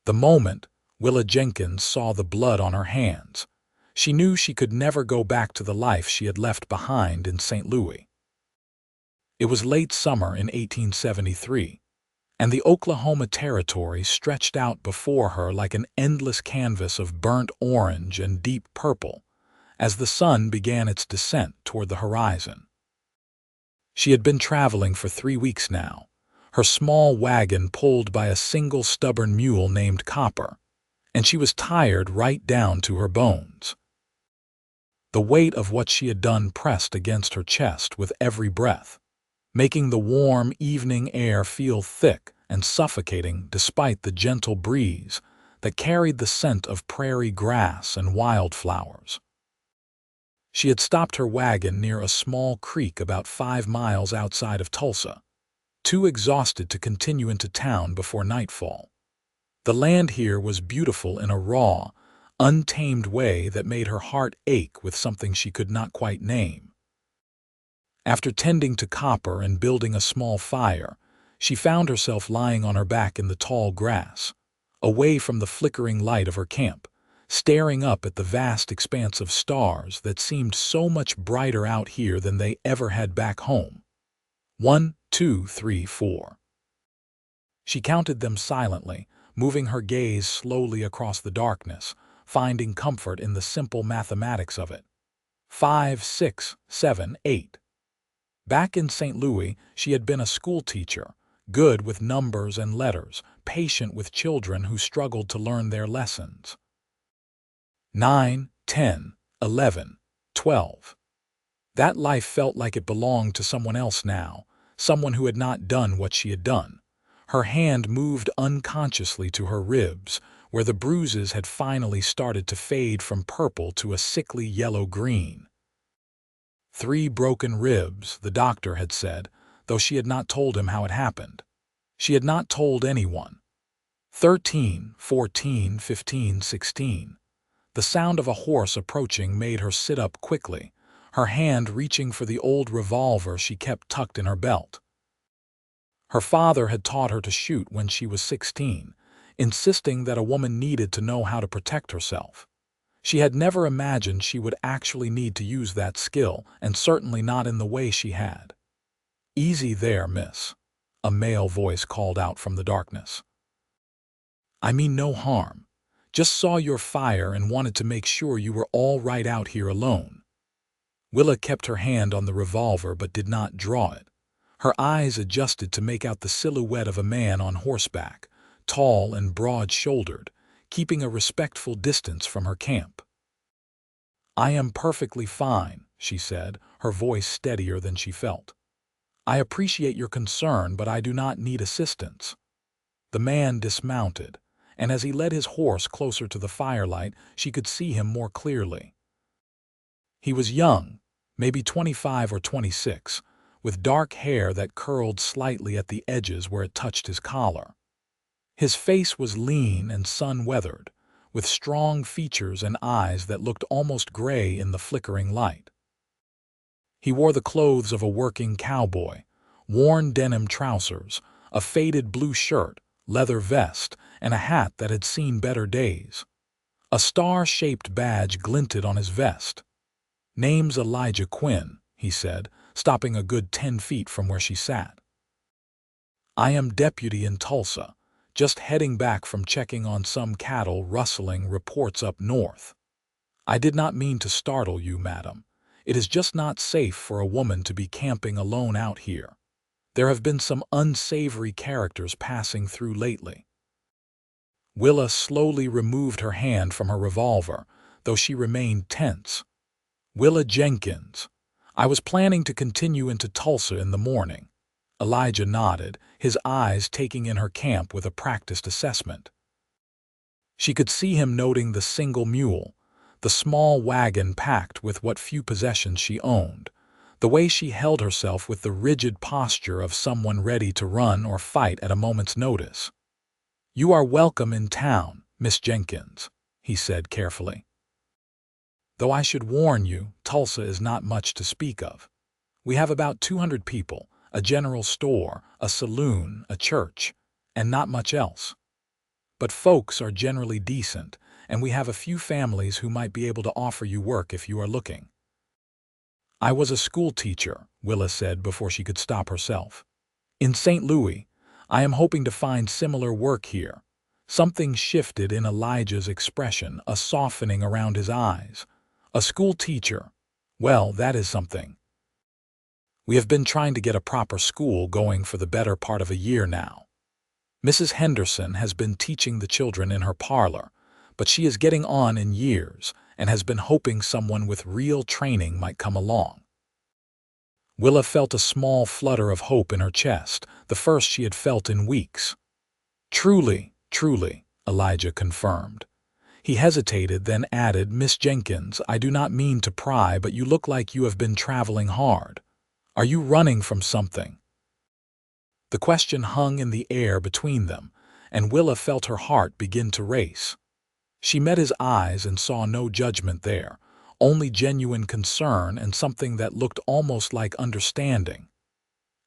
The moment Willa Jenkins saw the blood on her hands, she knew she could never go back to the life she had left behind in St. Louis. It was late summer in 1873, and the Oklahoma Territory stretched out before her like an endless canvas of burnt orange and deep purple as the sun began its descent toward the horizon. She had been traveling for 3 weeks now, her small wagon pulled by a single stubborn mule named Copper, and she was tired right down to her bones. The weight of what she had done pressed against her chest with every breath, making the warm evening air feel thick and suffocating despite the gentle breeze that carried the scent of prairie grass and wildflowers. She had stopped her wagon near a small creek about 5 miles outside of Tulsa, too exhausted to continue into town before nightfall. The land here was beautiful in a raw, untamed way that made her heart ache with something she could not quite name. After tending to Copper and building a small fire, she found herself lying on her back in the tall grass, away from the flickering light of her camp, staring up at the vast expanse of stars that seemed so much brighter out here than they ever had back home. 1, 2, 3, 4. She counted them silently, moving her gaze slowly across the darkness, finding comfort in the simple mathematics of it. 5, 6, 7, 8. Back in St. Louis, she had been a school teacher, good with numbers and letters, patient with children who struggled to learn their lessons. 9, 10, 11, 12. That life felt like it belonged to someone else now, someone who had not done what she had done. Her hand moved unconsciously to her ribs, where the bruises had finally started to fade from purple to a sickly yellow-green. 3 broken ribs, the doctor had said, though she had not told him how it happened. She had not told anyone. 13, 14, 15, 16. The sound of a horse approaching made her sit up quickly, her hand reaching for the old revolver she kept tucked in her belt. Her father had taught her to shoot when she was 16, insisting that a woman needed to know how to protect herself. She had never imagined she would actually need to use that skill, and certainly not in the way she had. "Easy there, miss," a male voice called out from the darkness. "I mean no harm. Just saw your fire and wanted to make sure you were all right out here alone." Willa kept her hand on the revolver but did not draw it. Her eyes adjusted to make out the silhouette of a man on horseback, tall and broad-shouldered, keeping a respectful distance from her camp. "I am perfectly fine," she said, her voice steadier than she felt. "I appreciate your concern, but I do not need assistance." The man dismounted, and as he led his horse closer to the firelight, she could see him more clearly. He was young, maybe 25 or 26, with dark hair that curled slightly at the edges where it touched his collar. His face was lean and sun-weathered, with strong features and eyes that looked almost gray in the flickering light. He wore the clothes of a working cowboy, worn denim trousers, a faded blue shirt, leather vest, and a hat that had seen better days. A star-shaped badge glinted on his vest. "Name's Elijah Quinn," he said, stopping a good 10 feet from where she sat. "I am deputy in Tulsa, just heading back from checking on some cattle rustling reports up north. I did not mean to startle you, madam. It is just not safe for a woman to be camping alone out here. There have been some unsavory characters passing through lately." Willa slowly removed her hand from her revolver, though she remained tense. "Willa Jenkins. I was planning to continue into Tulsa in the morning." Elijah nodded, his eyes taking in her camp with a practiced assessment. She could see him noting the single mule, the small wagon packed with what few possessions she owned, the way she held herself with the rigid posture of someone ready to run or fight at a moment's notice. "You are welcome in town, Miss Jenkins," he said carefully. "Though I should warn you, Tulsa is not much to speak of. We have about 200 people, a general store, a saloon, a church, and not much else." but folks are generally decent, and we have a few families who might be able to offer you work if you are looking." "I was a school teacher," Willa said before she could stop herself. "In St. Louis. I am hoping to find similar work here." Something shifted in Elijah's expression, a softening around his eyes. "A school teacher. Well, that is something. We have been trying to get a proper school going for the better part of a year now. Mrs. Henderson has been teaching the children in her parlor, but she is getting on in years and has been hoping someone with real training might come along." Willa felt a small flutter of hope in her chest, the first she had felt in weeks. "Truly, truly," Elijah confirmed. He hesitated, then added, "Miss Jenkins, I do not mean to pry, but you look like you have been traveling hard. Are you running from something?" The question hung in the air between them, and Willa felt her heart begin to race. She met his eyes and saw no judgment there, only genuine concern and something that looked almost like understanding.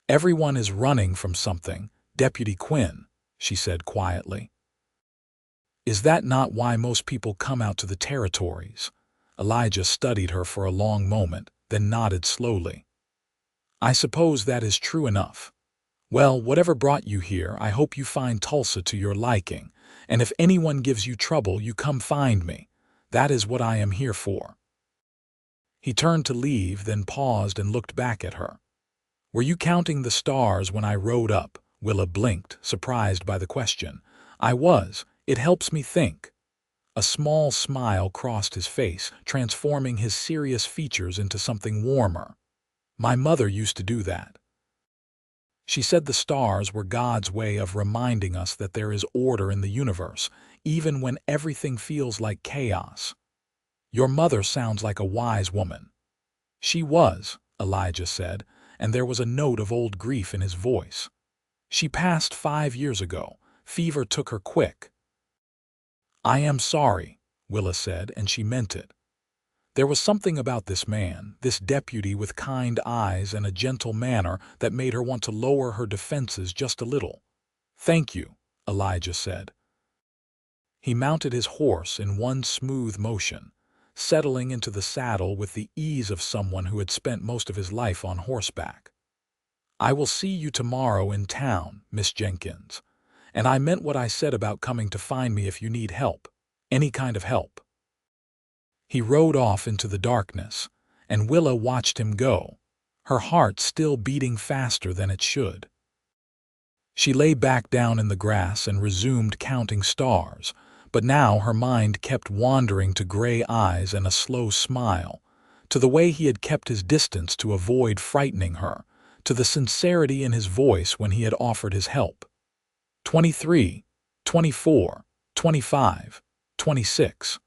"Everyone is running from something, Deputy Quinn," she said quietly. "Is that not why most people come out to the territories?" Elijah studied her for a long moment, then nodded slowly. "I suppose that is true enough. Well, whatever brought you here, I hope you find Tulsa to your liking, and if anyone gives you trouble, you come find me. That is what I am here for." He turned to leave, then paused and looked back at her. "Were you counting the stars when I rode up?" Willa blinked, surprised by the question. "I was. It helps me think." A small smile crossed his face, transforming his serious features into something warmer. "My mother used to do that. She said the stars were God's way of reminding us that there is order in the universe, even when everything feels like chaos." "Your mother sounds like a wise woman." "She was," Elijah said, and there was a note of old grief in his voice. "She passed 5 years ago. Fever took her quick." "I am sorry," Willa said, and she meant it. There was something about this man, this deputy with kind eyes and a gentle manner, that made her want to lower her defenses just a little. "Thank you," Elijah said. He mounted his horse in one smooth motion, settling into the saddle with the ease of someone who had spent most of his life on horseback. "I will see you tomorrow in town, Miss Jenkins. And I meant what I said about coming to find me if you need help, any kind of help." He rode off into the darkness, and Willa watched him go, her heart still beating faster than it should. She lay back down in the grass and resumed counting stars, but now her mind kept wandering to gray eyes and a slow smile, to the way he had kept his distance to avoid frightening her, to the sincerity in his voice when he had offered his help. 23, 24, 25, 26.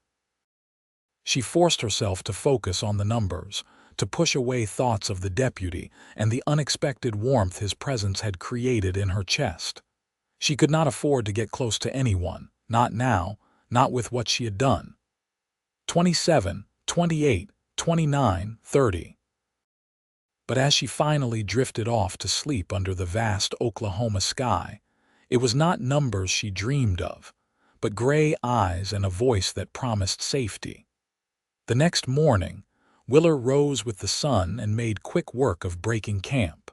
She forced herself to focus on the numbers, to push away thoughts of the deputy and the unexpected warmth his presence had created in her chest. She could not afford to get close to anyone, not now, not with what she had done. 27, 28, 29, 30. But as she finally drifted off to sleep under the vast Oklahoma sky, it was not numbers she dreamed of, but gray eyes and a voice that promised safety. The next morning, Willa rose with the sun and made quick work of breaking camp.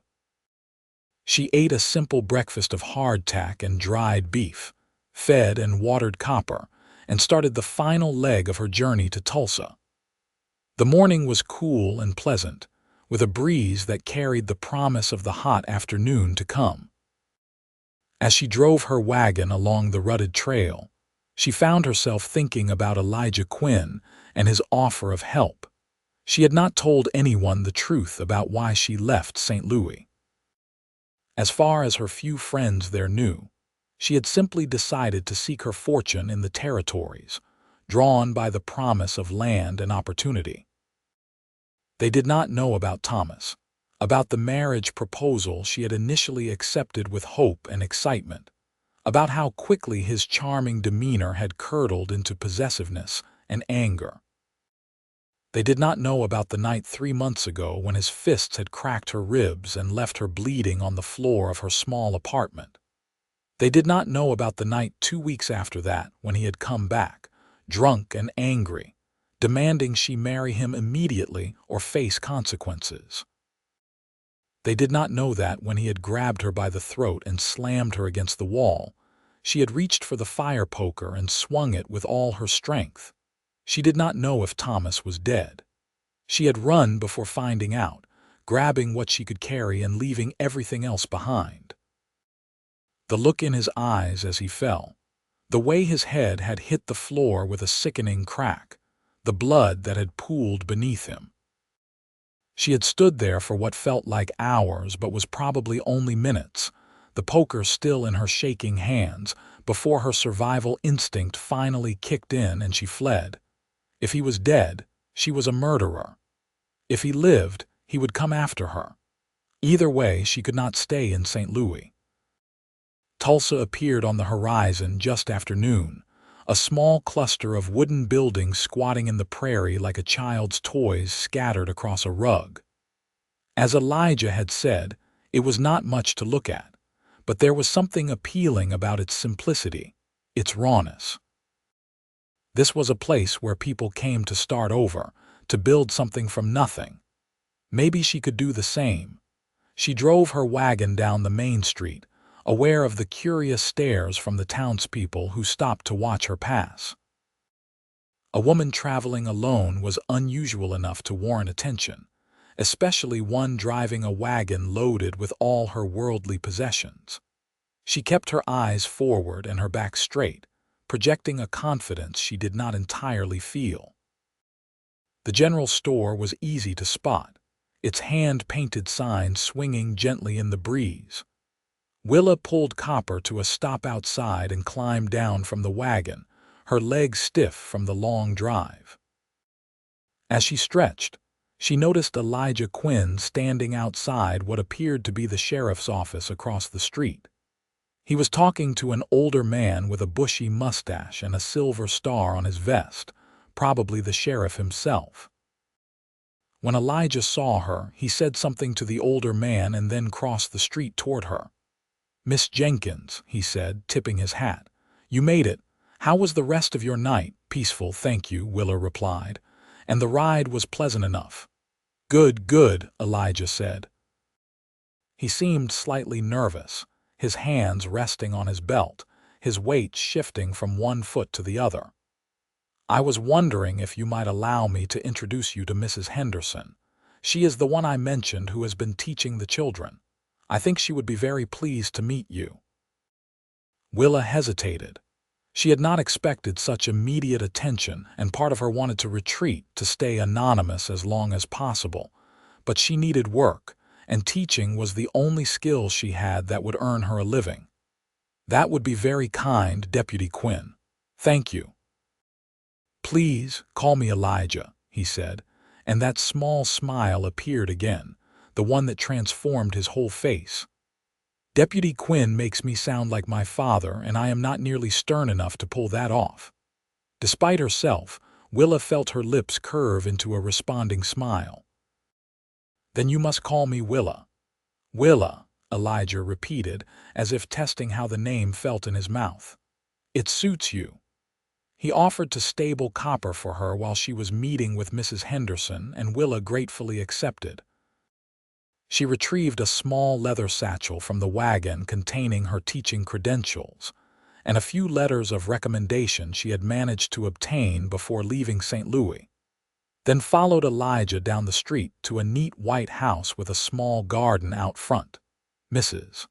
She ate a simple breakfast of hardtack and dried beef, fed and watered copper, and started the final leg of her journey to Tulsa. The morning was cool and pleasant, with a breeze that carried the promise of the hot afternoon to come. As she drove her wagon along the rutted trail, she found herself thinking about Elijah Quinn and his offer of help. She had not told anyone the truth about why she left St. Louis. As far as her few friends there knew, she had simply decided to seek her fortune in the territories, drawn by the promise of land and opportunity. They did not know about Thomas, about the marriage proposal she had initially accepted with hope and excitement, about how quickly his charming demeanor had curdled into possessiveness and anger. They did not know about the night 3 months ago when his fists had cracked her ribs and left her bleeding on the floor of her small apartment. They did not know about the night 2 weeks after that when he had come back, drunk and angry, demanding she marry him immediately or face consequences. They did not know that when he had grabbed her by the throat and slammed her against the wall, she had reached for the fire poker and swung it with all her strength. She did not know if Thomas was dead. She had run before finding out, grabbing what she could carry and leaving everything else behind. The look in his eyes as he fell, the way his head had hit the floor with a sickening crack, the blood that had pooled beneath him. She had stood there for what felt like hours but was probably only minutes, the poker still in her shaking hands, before her survival instinct finally kicked in and she fled. If he was dead, she was a murderer. If he lived, he would come after her. Either way, she could not stay in St. Louis. Tulsa appeared on the horizon just after noon, a small cluster of wooden buildings squatting in the prairie like a child's toys scattered across a rug. As Elijah had said, it was not much to look at, but there was something appealing about its simplicity, its rawness. This was a place where people came to start over, to build something from nothing. Maybe she could do the same. She drove her wagon down the main street, aware of the curious stares from the townspeople who stopped to watch her pass. A woman traveling alone was unusual enough to warrant attention, especially one driving a wagon loaded with all her worldly possessions. She kept her eyes forward and her back straight, projecting a confidence she did not entirely feel. The general store was easy to spot, its hand-painted sign swinging gently in the breeze. Willa pulled Copper to a stop outside and climbed down from the wagon, her legs stiff from the long drive. As she stretched, she noticed Elijah Quinn standing outside what appeared to be the sheriff's office across the street. He was talking to an older man with a bushy mustache and a silver star on his vest, probably the sheriff himself. When Elijah saw her, he said something to the older man and then crossed the street toward her. "Miss Jenkins," he said, tipping his hat. "You made it. How was the rest of your night?" "Peaceful, thank you," Willa replied. "And the ride was pleasant enough." "Good, good," Elijah said. He seemed slightly nervous, his hands resting on his belt, his weight shifting from one foot to the other. "I was wondering if you might allow me to introduce you to Mrs. Henderson. She is the one I mentioned who has been teaching the children. I think she would be very pleased to meet you." Willa hesitated. She had not expected such immediate attention, and part of her wanted to retreat, to stay anonymous as long as possible. But she needed work, and teaching was the only skill she had that would earn her a living. "That would be very kind, Deputy Quinn. Thank you." "Please, call me Elijah," he said, and that small smile appeared again, the one that transformed his whole face. "Deputy Quinn makes me sound like my father, and I am not nearly stern enough to pull that off." Despite herself, Willa felt her lips curve into a responding smile. "Then you must call me Willa." "Willa," Elijah repeated, as if testing how the name felt in his mouth. "It suits you." He offered to stable Copper for her while she was meeting with Mrs. Henderson, and Willa gratefully accepted. She retrieved a small leather satchel from the wagon containing her teaching credentials and a few letters of recommendation she had managed to obtain before leaving St. Louis. Then followed Elijah down the street to a neat white house with a small garden out front. Mrs.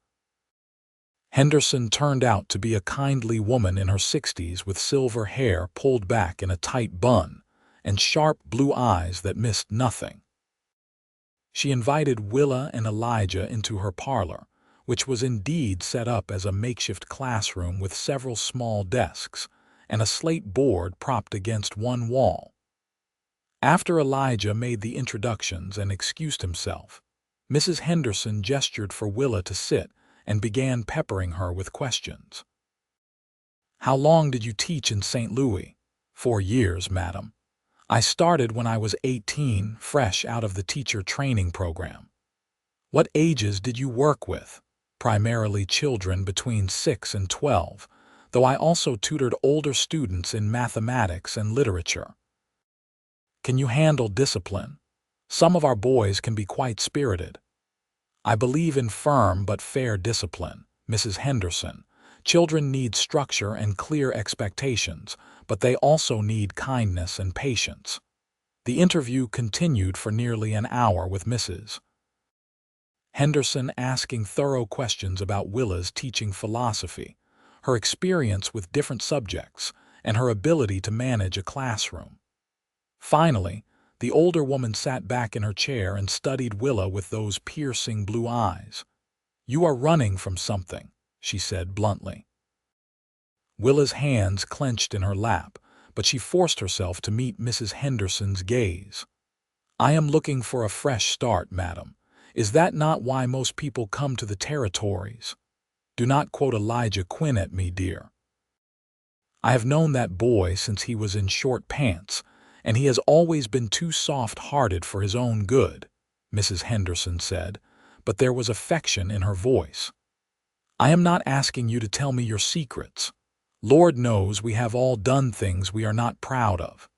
Henderson turned out to be a kindly woman in her 60s with silver hair pulled back in a tight bun and sharp blue eyes that missed nothing. She invited Willa and Elijah into her parlor, which was indeed set up as a makeshift classroom with several small desks and a slate board propped against one wall. After Elijah made the introductions and excused himself, Mrs. Henderson gestured for Willa to sit and began peppering her with questions. "How long did you teach in St. Louis?" "4 years, madam. I started when I was 18, fresh out of the teacher training program." "What ages did you work with?" primarily children between 6 and 12, though I also tutored older students in mathematics and literature. Can you handle discipline? Some of our boys can be quite spirited. I believe in firm but fair discipline, Mrs. Henderson. Children need structure and clear expectations, but they also need kindness and patience. The interview continued for nearly an hour with Mrs. Henderson asking thorough questions about Willa's teaching philosophy, her experience with different subjects, and her ability to manage a classroom. Finally, the older woman sat back in her chair and studied Willa with those piercing blue eyes. "You are running from something," she said bluntly. Willa's hands clenched in her lap, but she forced herself to meet Mrs. Henderson's gaze. "I am looking for a fresh start, madam. Is that not why most people come to the territories? Do not quote Elijah Quinn at me, dear. I have known that boy since he was in short pants, and he has always been too soft-hearted for his own good," Mrs. Henderson said, but there was affection in her voice. "I am not asking you to tell me your secrets. Lord knows we have all done things we are not proud of.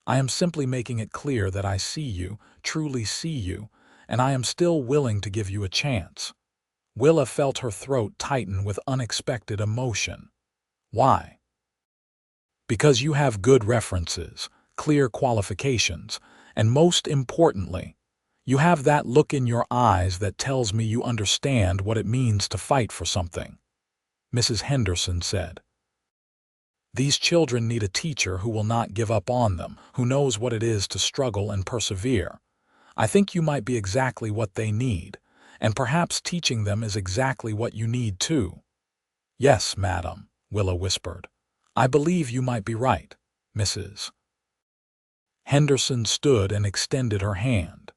I am simply making it clear that I see you, truly see you, and I am still willing to give you a chance." Willa felt her throat tighten with unexpected emotion. "Why?" "Because you have good references, clear qualifications, and most importantly, you have that look in your eyes that tells me you understand what it means to fight for something," Mrs. Henderson said. "These children need a teacher who will not give up on them, who knows what it is to struggle and persevere. I think you might be exactly what they need, and perhaps teaching them is exactly what you need too." "Yes, madam," Willa whispered. "I believe you might be right, Mrs. Henderson stood and extended her hand.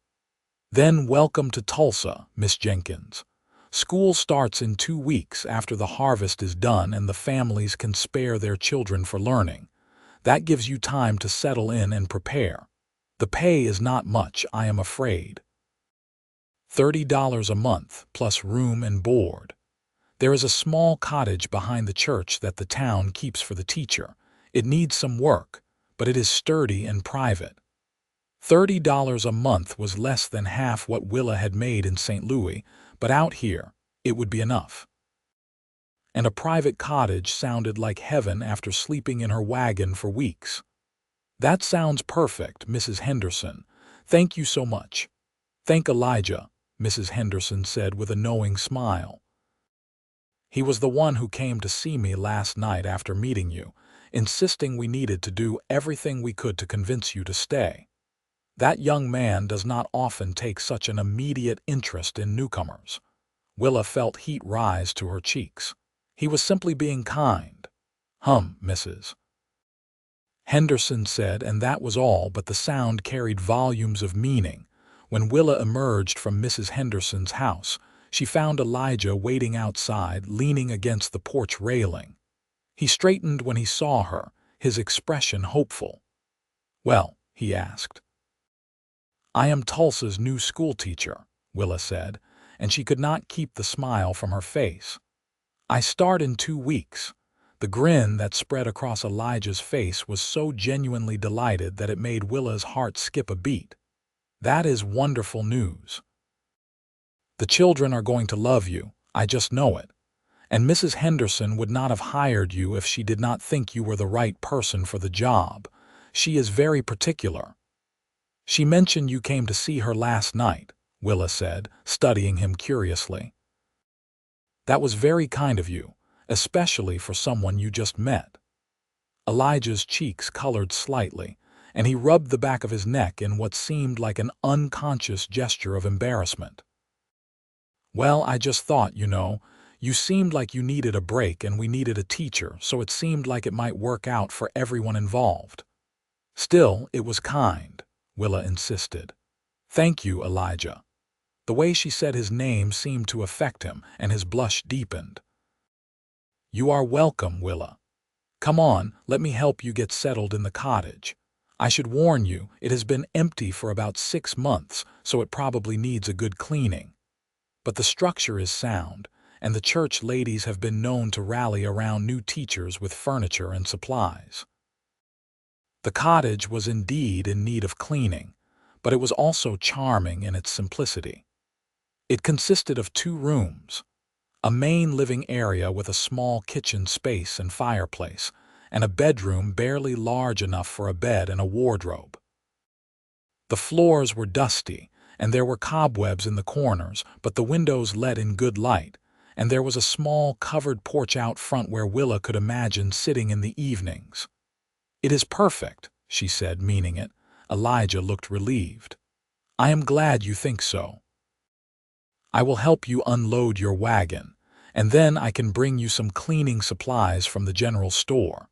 "Then welcome to Tulsa, Miss Jenkins. School starts in 2 weeks after the harvest is done and the families can spare their children for learning. That gives you time to settle in and prepare. The pay is not much, I am afraid. $30 a month, plus room and board. There is a small cottage behind the church that the town keeps for the teacher. It needs some work, but it is sturdy and private." $30 a month was less than half what Willa had made in St. Louis, but out here, it would be enough. And a private cottage sounded like heaven after sleeping in her wagon for weeks. "That sounds perfect, Mrs. Henderson. Thank you so much." "Thank Elijah," Mrs. Henderson said with a knowing smile. "He was the one who came to see me last night after meeting you, insisting we needed to do everything we could to convince you to stay. That young man does not often take such an immediate interest in newcomers." Willa felt heat rise to her cheeks. "He was simply being kind." Mrs. Henderson said, and that was all, but the sound carried volumes of meaning. When Willa emerged from Mrs. Henderson's house, she found Elijah waiting outside, leaning against the porch railing. He straightened when he saw her, his expression hopeful. "Well?" he asked. "I am Tulsa's new schoolteacher," Willa said, and she could not keep the smile from her face. "I start in 2 weeks." The grin that spread across Elijah's face was so genuinely delighted that it made Willa's heart skip a beat. "That is wonderful news. The children are going to love you, I just know it. And Mrs. Henderson would not have hired you if she did not think you were the right person for the job. She is very particular." "She mentioned you came to see her last night," Willa said, studying him curiously. "That was very kind of you, especially for someone you just met." Elijah's cheeks colored slightly, and he rubbed the back of his neck in what seemed like an unconscious gesture of embarrassment. "Well, I just thought, you seemed like you needed a break and we needed a teacher, so it seemed like it might work out for everyone involved." "Still, it was kind," Willa insisted. "Thank you, Elijah." The way she said his name seemed to affect him, and his blush deepened. "You are welcome, Willa. Come on, let me help you get settled in the cottage. I should warn you, it has been empty for about 6 months, so it probably needs a good cleaning." But the structure is sound, and the church ladies have been known to rally around new teachers with furniture and supplies. The cottage was indeed in need of cleaning, but it was also charming in its simplicity. It consisted of 2 rooms, a main living area with a small kitchen space and fireplace, and a bedroom barely large enough for a bed and a wardrobe. The floors were dusty, and there were cobwebs in the corners, but the windows let in good light, and there was a small covered porch out front where Willa could imagine sitting in the evenings. "It is perfect," she said, meaning it. Elijah looked relieved. "I am glad you think so. I will help you unload your wagon, and then I can bring you some cleaning supplies from the general store.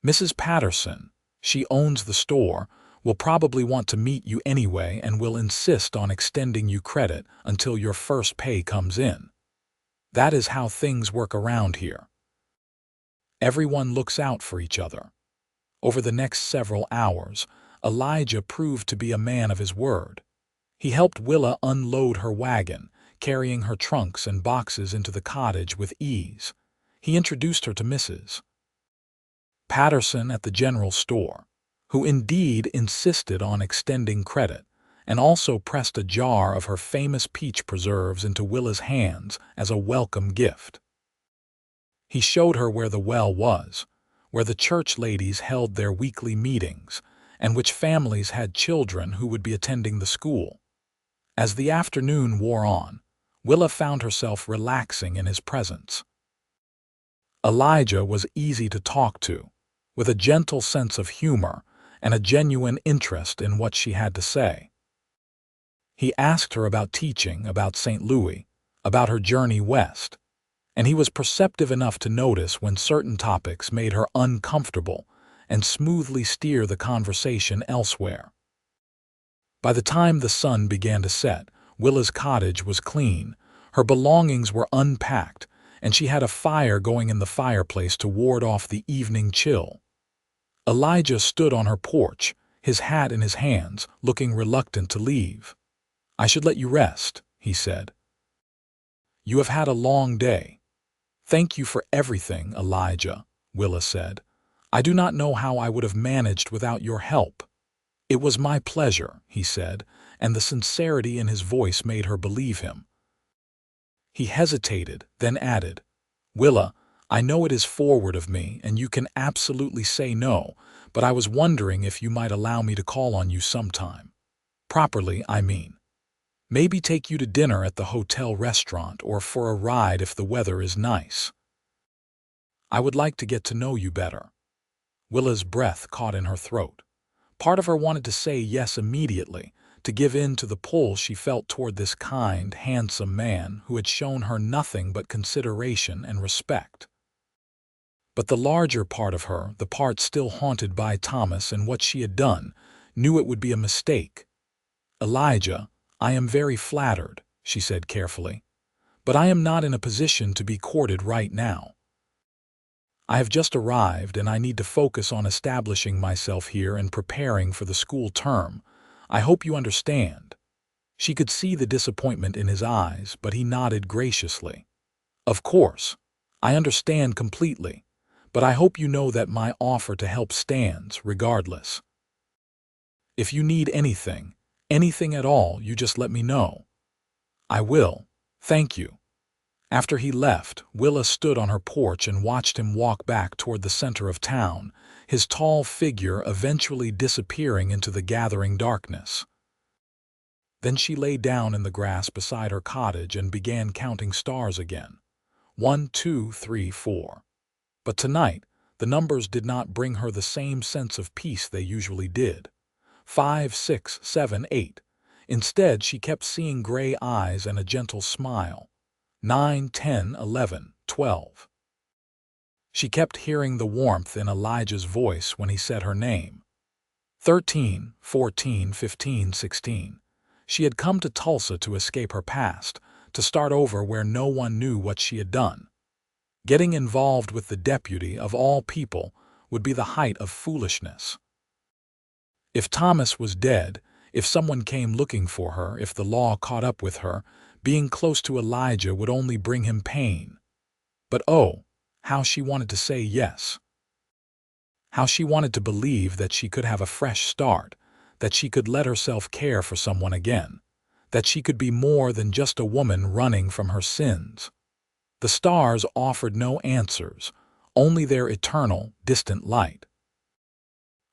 Mrs. Patterson, she owns the store, will probably want to meet you anyway and will insist on extending you credit until your first pay comes in. That is how things work around here. Everyone looks out for each other." Over the next several hours, Elijah proved to be a man of his word. He helped Willa unload her wagon, carrying her trunks and boxes into the cottage with ease. He introduced her to Mrs. Patterson at the general store, who indeed insisted on extending credit, and also pressed a jar of her famous peach preserves into Willa's hands as a welcome gift. He showed her where the well was, where the church ladies held their weekly meetings, and which families had children who would be attending the school. As the afternoon wore on, Willa found herself relaxing in his presence. Elijah was easy to talk to, with a gentle sense of humor and a genuine interest in what she had to say. He asked her about teaching, about St. Louis, about her journey west, and he was perceptive enough to notice when certain topics made her uncomfortable and smoothly steer the conversation elsewhere. By the time the sun began to set, Willa's cottage was clean, her belongings were unpacked, and she had a fire going in the fireplace to ward off the evening chill. Elijah stood on her porch, his hat in his hands, looking reluctant to leave. "I should let you rest," he said. "You have had a long day." "Thank you for everything, Elijah," Willa said. "I do not know how I would have managed without your help." "It was my pleasure," he said, and the sincerity in his voice made her believe him. He hesitated, then added, "Willa, I know it is forward of me, and you can absolutely say no, but I was wondering if you might allow me to call on you sometime. Properly, I mean. Maybe take you to dinner at the hotel restaurant or for a ride if the weather is nice. I would like to get to know you better." Willa's breath caught in her throat. Part of her wanted to say yes immediately, to give in to the pull she felt toward this kind, handsome man who had shown her nothing but consideration and respect. But the larger part of her, the part still haunted by Thomas and what she had done, knew it would be a mistake. "Elijah, I am very flattered," she said carefully, "but I am not in a position to be courted right now. I have just arrived and I need to focus on establishing myself here and preparing for the school term. I hope you understand." She could see the disappointment in his eyes, but he nodded graciously. "Of course, I understand completely, but I hope you know that my offer to help stands regardless. If you need anything at all, you just let me know." "I will. Thank you." After he left, Willa stood on her porch and watched him walk back toward the center of town, his tall figure eventually disappearing into the gathering darkness. Then she lay down in the grass beside her cottage and began counting stars again. 1, 2, 3, 4. But tonight, the numbers did not bring her the same sense of peace they usually did. 5, 6, 7, 8. Instead, she kept seeing gray eyes and a gentle smile. 9, 10, 11, 12. She kept hearing the warmth in Elijah's voice when he said her name. 13, 14, 15, 16. She had come to Tulsa to escape her past, to start over where no one knew what she had done. Getting involved with the deputy of all people would be the height of foolishness. If Thomas was dead, if someone came looking for her, if the law caught up with her, Being close to Elijah would only bring him pain. But oh, how she wanted to say yes. How she wanted to believe that she could have a fresh start, that she could let herself care for someone again, that she could be more than just a woman running from her sins. The stars offered no answers, only their eternal, distant light.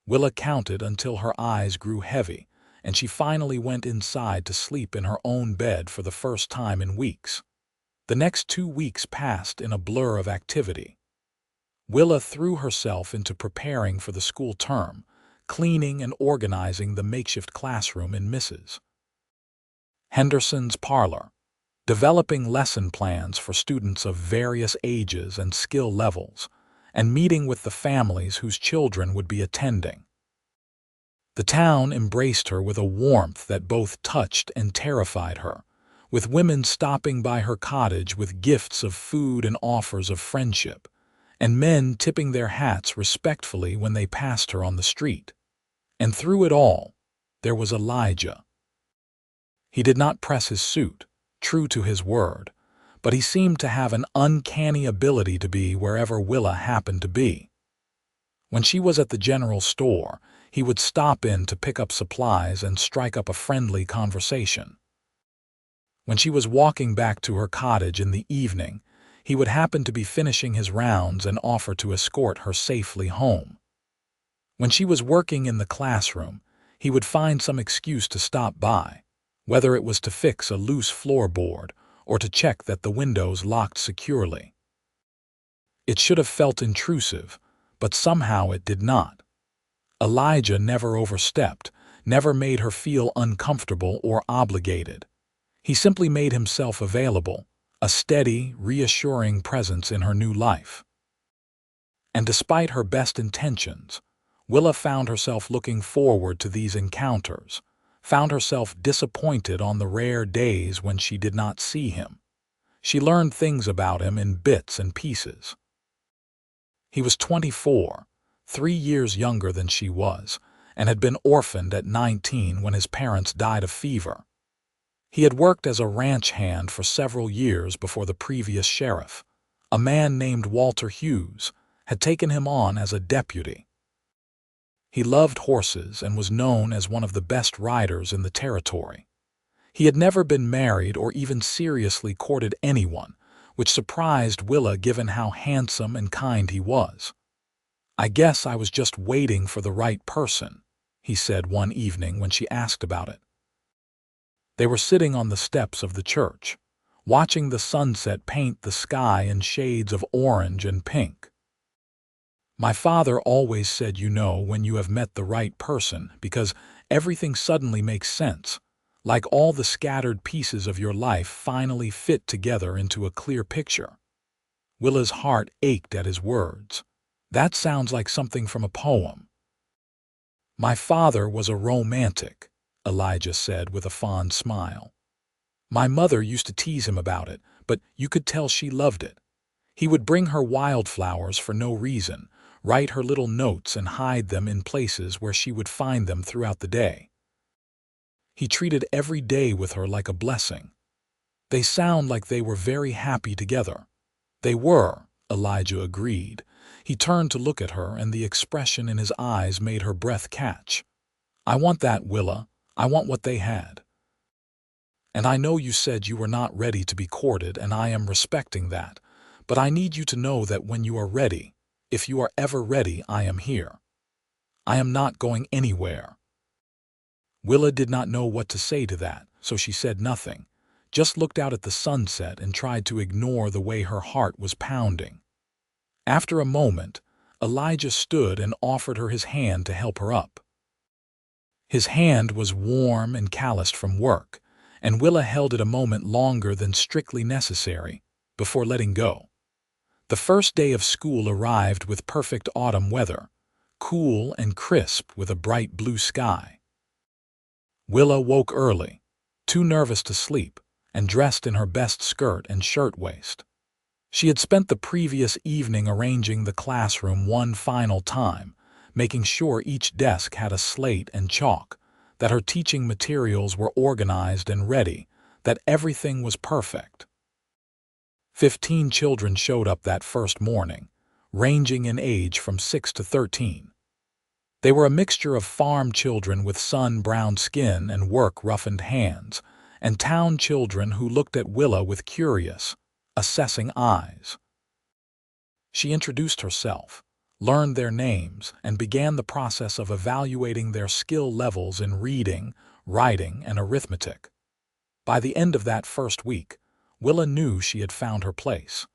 Willa counted until her eyes grew heavy, and she finally went inside to sleep in her own bed for the first time in weeks. The next 2 weeks passed in a blur of activity. Willa threw herself into preparing for the school term, cleaning and organizing the makeshift classroom in Mrs. Henderson's parlor, developing lesson plans for students of various ages and skill levels, and meeting with the families whose children would be attending. The town embraced her with a warmth that both touched and terrified her, with women stopping by her cottage with gifts of food and offers of friendship, and men tipping their hats respectfully when they passed her on the street. And through it all, there was Elijah. He did not press his suit, true to his word, but he seemed to have an uncanny ability to be wherever Willa happened to be. When she was at the general store, he would stop in to pick up supplies and strike up a friendly conversation. When she was walking back to her cottage in the evening, he would happen to be finishing his rounds and offer to escort her safely home. When she was working in the classroom, he would find some excuse to stop by, whether it was to fix a loose floorboard or to check that the windows locked securely. It should have felt intrusive, but somehow it did not. Elijah never overstepped, never made her feel uncomfortable or obligated. He simply made himself available, a steady, reassuring presence in her new life. And despite her best intentions, Willa found herself looking forward to these encounters, found herself disappointed on the rare days when she did not see him. She learned things about him in bits and pieces. He was 24, 3 years younger than she was, and had been orphaned at 19 when his parents died of fever. He had worked as a ranch hand for several years before the previous sheriff, a man named Walter Hughes, had taken him on as a deputy. He loved horses and was known as one of the best riders in the territory. He had never been married or even seriously courted anyone, which surprised Willa given how handsome and kind he was. "I guess I was just waiting for the right person," he said one evening when she asked about it. They were sitting on the steps of the church, watching the sunset paint the sky in shades of orange and pink. "My father always said you know when you have met the right person because everything suddenly makes sense, like all the scattered pieces of your life finally fit together into a clear picture." Willa's heart ached at his words. That sounds like something from a poem. "My father was a romantic," Elijah said with a fond smile. "My mother used to tease him about it, but you could tell she loved it. He would bring her wildflowers for no reason, write her little notes and hide them in places where she would find them throughout the day. He treated every day with her like a blessing. They sound like they were very happy together." "They were," Elijah agreed. He turned to look at her, and the expression in his eyes made her breath catch. "I want that, Willa. I want what they had. And I know you said you were not ready to be courted, and I am respecting that. But I need you to know that when you are ready, if you are ever ready, I am here. I am not going anywhere." Willa did not know what to say to that, so she said nothing, just looked out at the sunset and tried to ignore the way her heart was pounding. After a moment, Elijah stood and offered her his hand to help her up. His hand was warm and calloused from work, and Willa held it a moment longer than strictly necessary before letting go. The first day of school arrived with perfect autumn weather, cool and crisp with a bright blue sky. Willa woke early, too nervous to sleep, and dressed in her best skirt and shirtwaist. She had spent the previous evening arranging the classroom one final time, making sure each desk had a slate and chalk, that her teaching materials were organized and ready, that everything was perfect. 15 children showed up that first morning, ranging in age from 6 to 13. They were a mixture of farm children with sun-browned skin and work-roughened hands, and town children who looked at Willa with curious, assessing eyes. She introduced herself, learned their names, and began the process of evaluating their skill levels in reading, writing, and arithmetic. By the end of that first week, Willa knew she had found her place.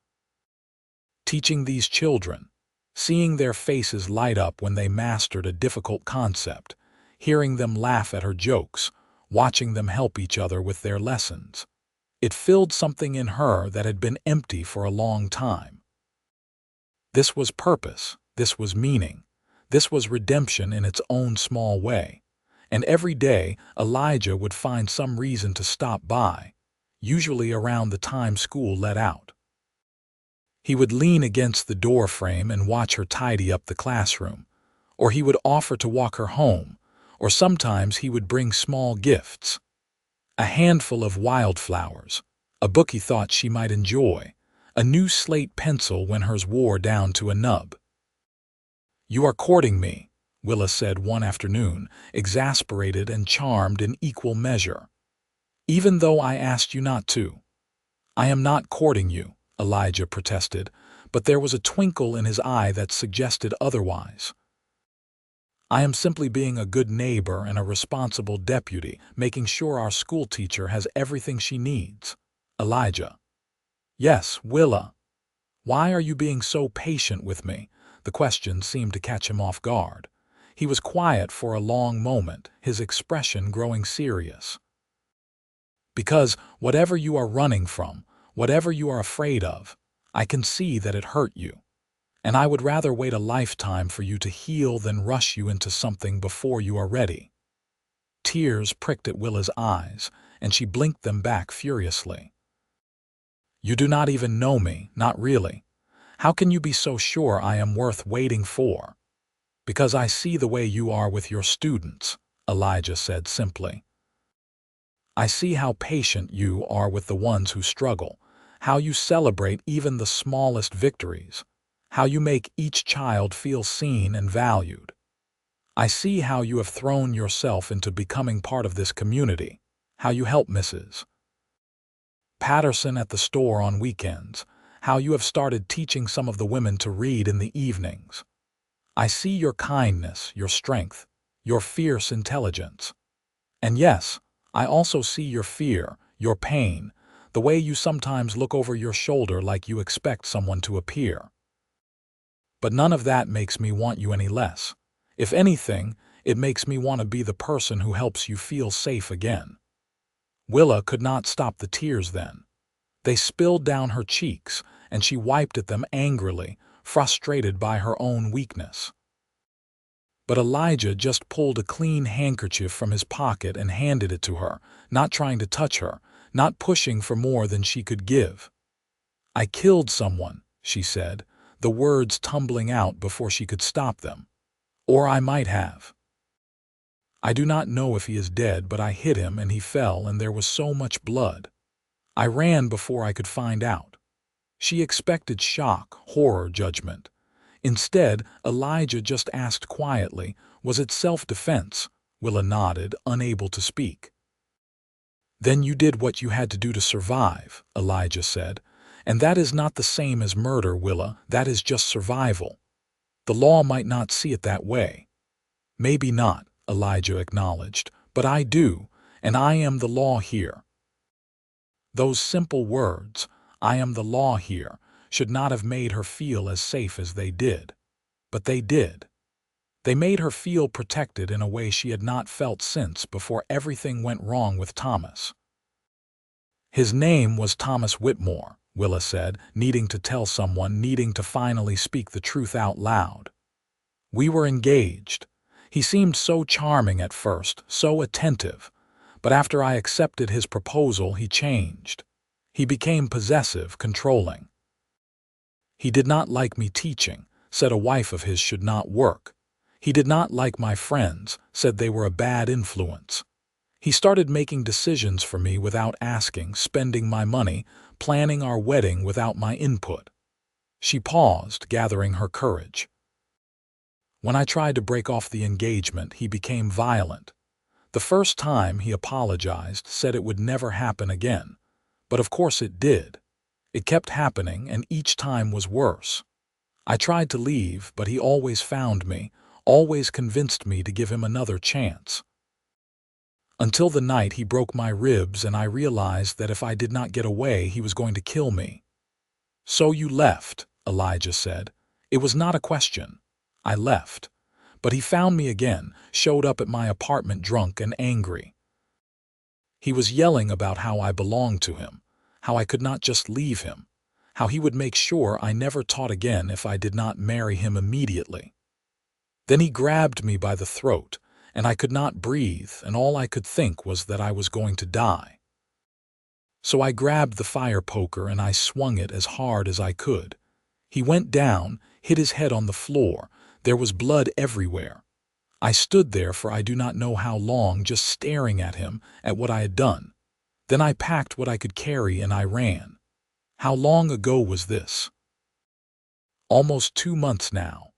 Teaching these children, seeing their faces light up when they mastered a difficult concept, hearing them laugh at her jokes, watching them help each other with their lessons. It filled something in her that had been empty for a long time. This was purpose, this was meaning, this was redemption in its own small way. And every day, Elijah would find some reason to stop by, usually around the time school let out. He would lean against the door frame and watch her tidy up the classroom, or he would offer to walk her home, or sometimes he would bring small gifts. A handful of wildflowers, a book he thought she might enjoy, a new slate pencil when hers wore down to a nub. "You are courting me," Willa said one afternoon, exasperated and charmed in equal measure. "Even though I asked you not to." "I am not courting you," Elijah protested, but there was a twinkle in his eye that suggested otherwise. "I am simply being a good neighbor and a responsible deputy, making sure our school teacher has everything she needs." "Elijah." "Yes, Willa. Why are you being so patient with me?" The question seemed to catch him off guard. He was quiet for a long moment, his expression growing serious. "Because whatever you are running from, whatever you are afraid of, I can see that it hurt you. And I would rather wait a lifetime for you to heal than rush you into something before you are ready." Tears pricked at Willa's eyes, and she blinked them back furiously. "You do not even know me, not really. How can you be so sure I am worth waiting for?" "Because I see the way you are with your students," Elijah said simply. "I see how patient you are with the ones who struggle, how you celebrate even the smallest victories, how you make each child feel seen and valued. I see how you have thrown yourself into becoming part of this community, how you help Mrs. Patterson at the store on weekends, how you have started teaching some of the women to read in the evenings. I see your kindness, your strength, your fierce intelligence. And yes, I also see your fear, your pain, the way you sometimes look over your shoulder like you expect someone to appear. But none of that makes me want you any less. If anything, it makes me want to be the person who helps you feel safe again." Willa could not stop the tears then. They spilled down her cheeks, and she wiped at them angrily, frustrated by her own weakness. But Elijah just pulled a clean handkerchief from his pocket and handed it to her, not trying to touch her, not pushing for more than she could give. "I killed someone," she said, the words tumbling out before she could stop them. "Or I might have. I do not know if he is dead, but I hit him and he fell and there was so much blood. I ran before I could find out." She expected shock, horror, judgment. Instead, Elijah just asked quietly, "Was it self-defense?" Willa nodded, unable to speak. "Then you did what you had to do to survive," Elijah said. "And that is not the same as murder, Willa. That is just survival. The law might not see it that way." "Maybe not," Elijah acknowledged, "but I do, and I am the law here." Those simple words, "I am the law here," should not have made her feel as safe as they did. But they did. They made her feel protected in a way she had not felt since before everything went wrong with Thomas. "His name was Thomas Whitmore," Willa said, needing to tell someone, needing to finally speak the truth out loud. "We were engaged. He seemed so charming at first, so attentive. But after I accepted his proposal, he changed. He became possessive, controlling. He did not like me teaching, said a wife of his should not work. He did not like my friends, said they were a bad influence. He started making decisions for me without asking, spending my money, planning our wedding without my input. She paused, gathering her courage. When I tried to break off the engagement, he became violent. The first time he apologized, said it would never happen again. But of course it did. It kept happening, and each time was worse. I tried to leave, but he always found me, always convinced me to give him another chance. Until the night he broke my ribs and I realized that if I did not get away, he was going to kill me. "So you left," Elijah said. "It was not a question. I left. But he found me again, showed up at my apartment drunk and angry. He was yelling about how I belonged to him, how I could not just leave him, how he would make sure I never taught again if I did not marry him immediately. Then he grabbed me by the throat, and I could not breathe, and all I could think was that I was going to die. So I grabbed the fire poker and I swung it as hard as I could. He went down, hit his head on the floor. There was blood everywhere. I stood there for I do not know how long, just staring at him, at what I had done. Then I packed what I could carry and I ran. How long ago was this? Almost 2 months now.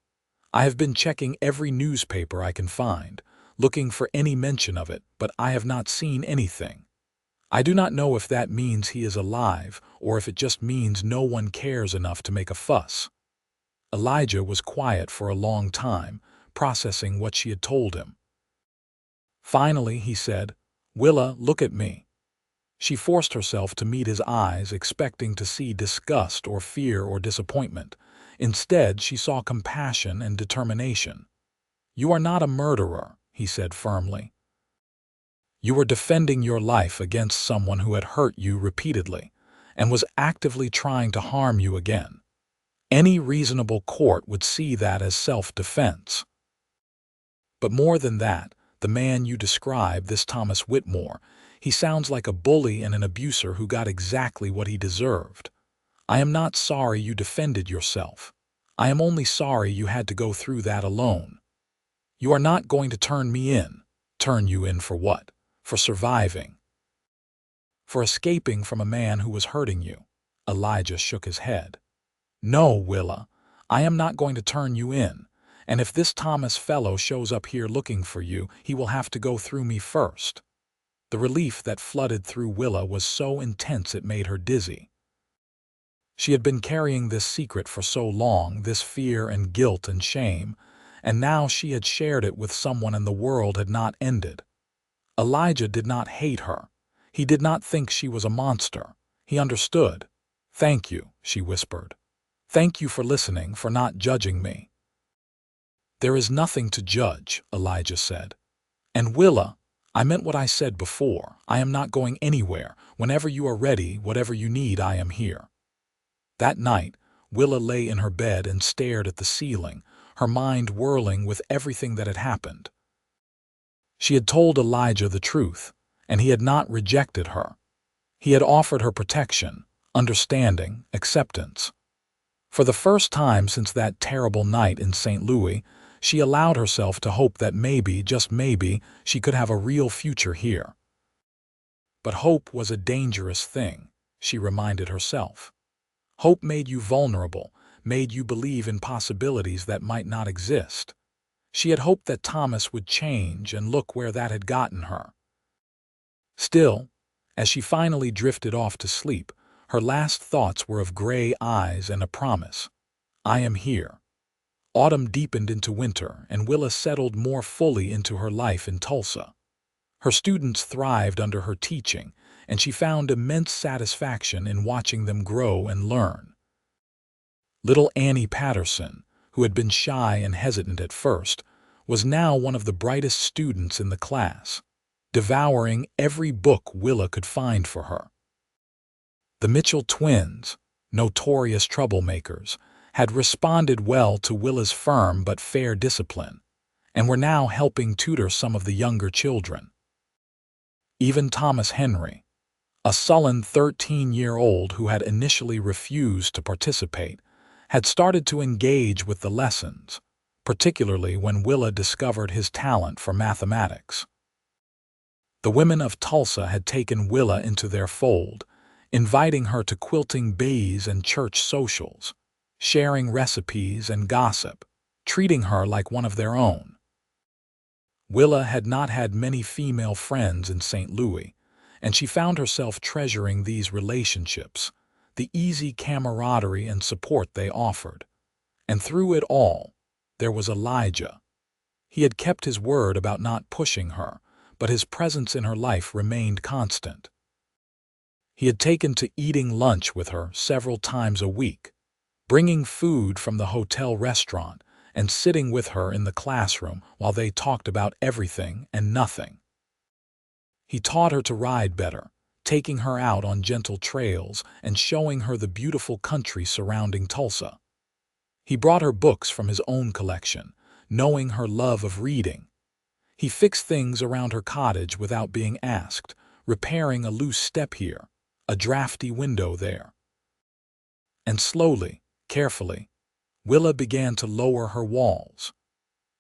I have been checking every newspaper I can find, looking for any mention of it, but I have not seen anything. I do not know if that means he is alive or if it just means no one cares enough to make a fuss." Elijah was quiet for a long time, processing what she had told him. Finally, he said, "Willa, look at me." She forced herself to meet his eyes, expecting to see disgust or fear or disappointment. Instead, she saw compassion and determination. "You are not a murderer," he said firmly. "You were defending your life against someone who had hurt you repeatedly and was actively trying to harm you again. Any reasonable court would see that as self-defense. But more than that, the man you describe, this Thomas Whitmore, he sounds like a bully and an abuser who got exactly what he deserved. I am not sorry you defended yourself. I am only sorry you had to go through that alone. You are not going to turn me in. Turn you in for what? For surviving. For escaping from a man who was hurting you." Elijah shook his head. "No, Willa, I am not going to turn you in, and if this Thomas fellow shows up here looking for you, he will have to go through me first." The relief that flooded through Willa was so intense it made her dizzy. She had been carrying this secret for so long, this fear and guilt and shame, and now she had shared it with someone and the world had not ended. Elijah did not hate her. He did not think she was a monster. He understood. "Thank you," she whispered. "Thank you for listening, for not judging me." "There is nothing to judge," Elijah said. "And Willa, I meant what I said before. I am not going anywhere. Whenever you are ready, whatever you need, I am here." That night, Willa lay in her bed and stared at the ceiling, her mind whirling with everything that had happened. She had told Elijah the truth, and he had not rejected her. He had offered her protection, understanding, acceptance. For the first time since that terrible night in St. Louis, she allowed herself to hope that maybe, just maybe, she could have a real future here. But hope was a dangerous thing, she reminded herself. Hope made you vulnerable, made you believe in possibilities that might not exist. She had hoped that Thomas would change, and look where that had gotten her. Still, as she finally drifted off to sleep, her last thoughts were of gray eyes and a promise. "I am here." Autumn deepened into winter, and Willa settled more fully into her life in Tulsa. Her students thrived under her teaching, and she found immense satisfaction in watching them grow and learn. Little Annie Patterson, who had been shy and hesitant at first, was now one of the brightest students in the class, devouring every book Willa could find for her. The Mitchell twins, notorious troublemakers, had responded well to Willa's firm but fair discipline, and were now helping tutor some of the younger children. Even Thomas Henry, a sullen 13-year-old who had initially refused to participate, had started to engage with the lessons, particularly when Willa discovered his talent for mathematics. The women of Tulsa had taken Willa into their fold, inviting her to quilting bees and church socials, sharing recipes and gossip, treating her like one of their own. Willa had not had many female friends in St. Louis, and she found herself treasuring these relationships, the easy camaraderie and support they offered. And through it all, there was Elijah. He had kept his word about not pushing her, but his presence in her life remained constant. He had taken to eating lunch with her several times a week, bringing food from the hotel restaurant and sitting with her in the classroom while they talked about everything and nothing. He taught her to ride better, taking her out on gentle trails and showing her the beautiful country surrounding Tulsa. He brought her books from his own collection, knowing her love of reading. He fixed things around her cottage without being asked, repairing a loose step here, a drafty window there. And slowly, carefully, Willa began to lower her walls.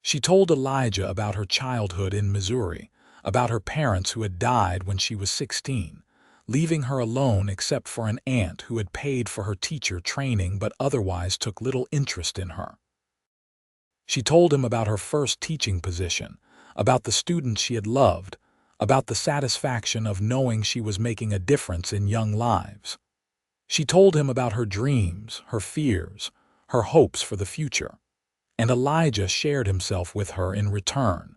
She told Elijah about her childhood in Missouri, about her parents who had died when she was 16, leaving her alone except for an aunt who had paid for her teacher training but otherwise took little interest in her. She told him about her first teaching position, about the students she had loved, about the satisfaction of knowing she was making a difference in young lives. She told him about her dreams, her fears, her hopes for the future, and Elijah shared himself with her in return.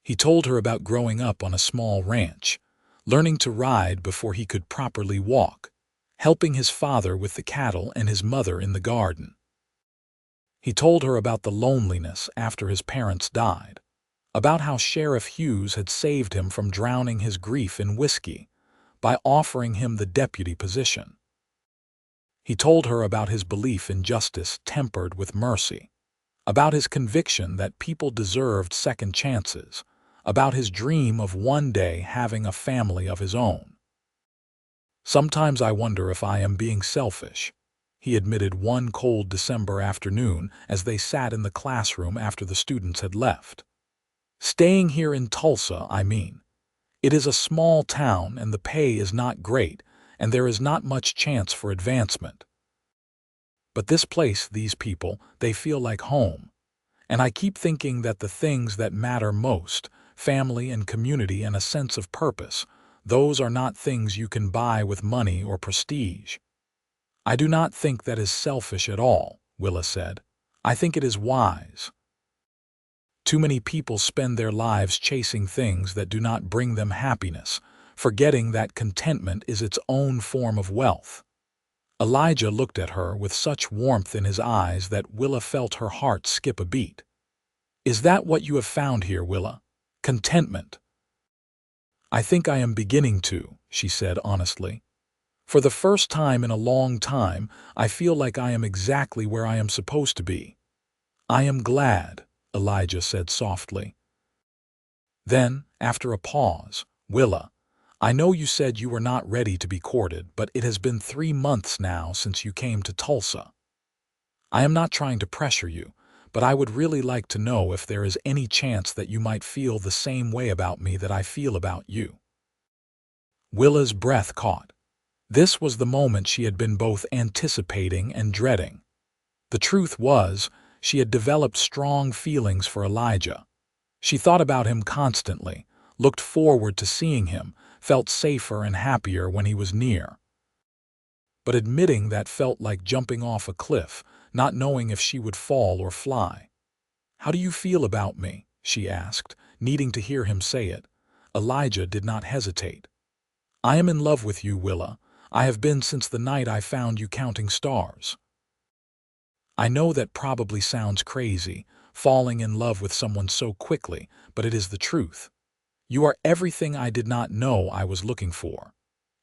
He told her about growing up on a small ranch, learning to ride before he could properly walk, helping his father with the cattle and his mother in the garden. He told her about the loneliness after his parents died, about how Sheriff Hughes had saved him from drowning his grief in whiskey by offering him the deputy position. He told her about his belief in justice tempered with mercy, about his conviction that people deserved second chances, about his dream of one day having a family of his own. "Sometimes I wonder if I am being selfish," he admitted one cold December afternoon as they sat in the classroom after the students had left. "Staying here in Tulsa, I mean. It is a small town and the pay is not great, and there is not much chance for advancement. But this place, these people, they feel like home. And I keep thinking that the things that matter most, family and community and a sense of purpose, those are not things you can buy with money or prestige." "I do not think that is selfish at all," Willa said. "I think it is wise. Too many people spend their lives chasing things that do not bring them happiness, forgetting that contentment is its own form of wealth." Elijah looked at her with such warmth in his eyes that Willa felt her heart skip a beat. "Is that what you have found here, Willa? Contentment?" "I think I am beginning to," she said honestly. "For the first time in a long time, I feel like I am exactly where I am supposed to be." "I am glad," Elijah said softly. Then, after a pause, "Willa, I know you said you were not ready to be courted, but it has been 3 months now since you came to Tulsa. I am not trying to pressure you, but I would really like to know if there is any chance that you might feel the same way about me that I feel about you." Willa's breath caught. This was the moment she had been both anticipating and dreading. The truth was, she had developed strong feelings for Elijah. She thought about him constantly, looked forward to seeing him, felt safer and happier when he was near. But admitting that felt like jumping off a cliff, not knowing if she would fall or fly. "How do you feel about me?" she asked, needing to hear him say it. Elijah did not hesitate. "I am in love with you, Willa. I have been since the night I found you counting stars." I know that probably sounds crazy, falling in love with someone so quickly, but it is the truth. You are everything I did not know I was looking for.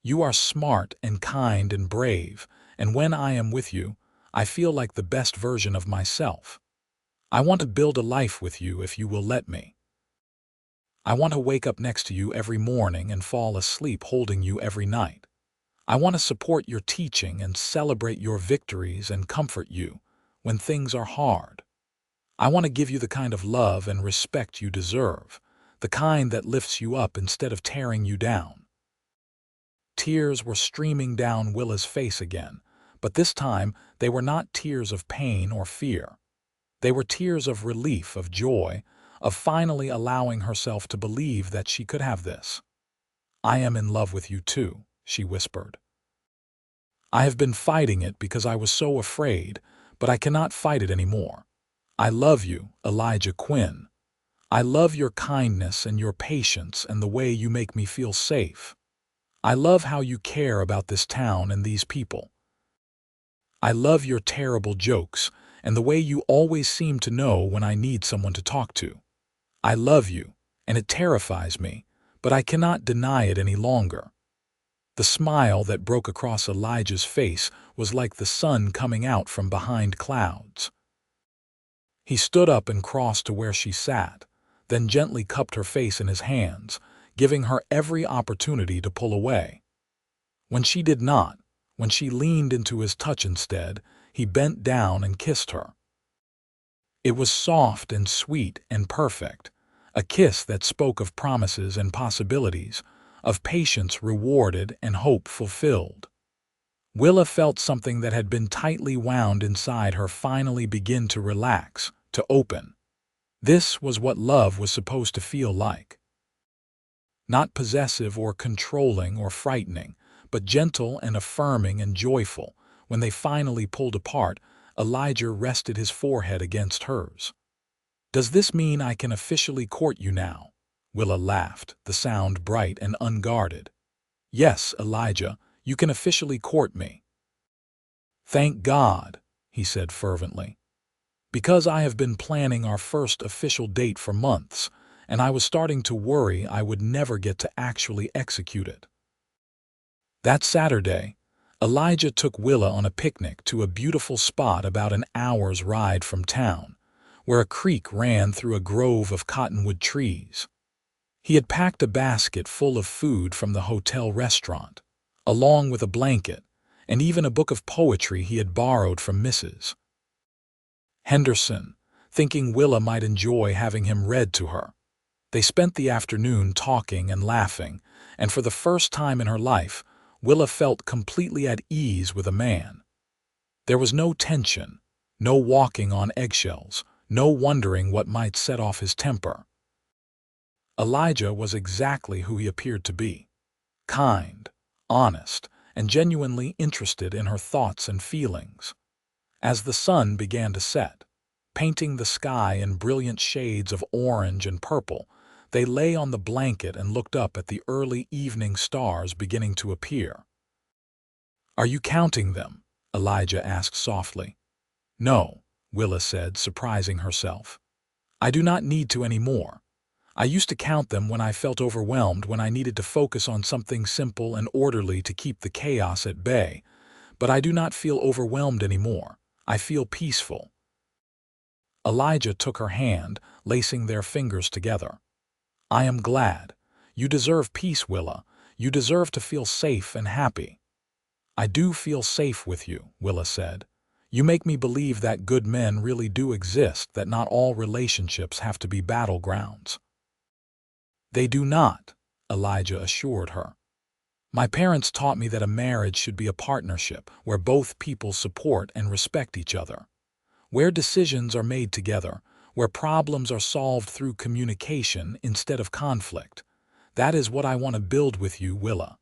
You are smart and kind and brave, and when I am with you, I feel like the best version of myself. I want to build a life with you if you will let me. I want to wake up next to you every morning and fall asleep holding you every night. I want to support your teaching and celebrate your victories and comfort you when things are hard. I want to give you the kind of love and respect you deserve, the kind that lifts you up instead of tearing you down. Tears were streaming down Willa's face again, but this time they were not tears of pain or fear. They were tears of relief, of joy, of finally allowing herself to believe that she could have this. "I am in love with you too," she whispered. "I have been fighting it because I was so afraid, but I cannot fight it anymore. I love you, Elijah Quinn. I love your kindness and your patience and the way you make me feel safe. I love how you care about this town and these people. I love your terrible jokes and the way you always seem to know when I need someone to talk to. I love you, and it terrifies me, but I cannot deny it any longer." The smile that broke across Elijah's face was like the sun coming out from behind clouds. He stood up and crossed to where she sat, then gently cupped her face in his hands, giving her every opportunity to pull away. When she did not, when she leaned into his touch instead, he bent down and kissed her. It was soft and sweet and perfect, a kiss that spoke of promises and possibilities, of patience rewarded and hope fulfilled. Willa felt something that had been tightly wound inside her finally begin to relax, to open. This was what love was supposed to feel like. Not possessive or controlling or frightening, but gentle and affirming and joyful. When they finally pulled apart, Elijah rested his forehead against hers. "Does this mean I can officially court you now?" Willa laughed, the sound bright and unguarded. "Yes, Elijah, you can officially court me." "Thank God," he said fervently. "Because I have been planning our first official date for months, and I was starting to worry I would never get to actually execute it." That Saturday, Elijah took Willa on a picnic to a beautiful spot about an hour's ride from town, where a creek ran through a grove of cottonwood trees. He had packed a basket full of food from the hotel restaurant, along with a blanket, and even a book of poetry he had borrowed from Mrs. Henderson, thinking Willa might enjoy having him read to her. They spent the afternoon talking and laughing, and for the first time in her life, Willa felt completely at ease with a man. There was no tension, no walking on eggshells, no wondering what might set off his temper. Elijah was exactly who he appeared to be: kind, honest, and genuinely interested in her thoughts and feelings. As the sun began to set, painting the sky in brilliant shades of orange and purple, they lay on the blanket and looked up at the early evening stars beginning to appear. "Are you counting them?" Elijah asked softly. "No," Willa said, surprising herself. "I do not need to anymore. I used to count them when I felt overwhelmed, when I needed to focus on something simple and orderly to keep the chaos at bay. But I do not feel overwhelmed anymore. I feel peaceful." Elijah took her hand, lacing their fingers together. "I am glad. You deserve peace, Willa. You deserve to feel safe and happy." "I do feel safe with you," Willa said. "You make me believe that good men really do exist, that not all relationships have to be battlegrounds." "They do not," Elijah assured her. "My parents taught me that a marriage should be a partnership where both people support and respect each other, where decisions are made together, where problems are solved through communication instead of conflict. That is what I want to build with you, Willa.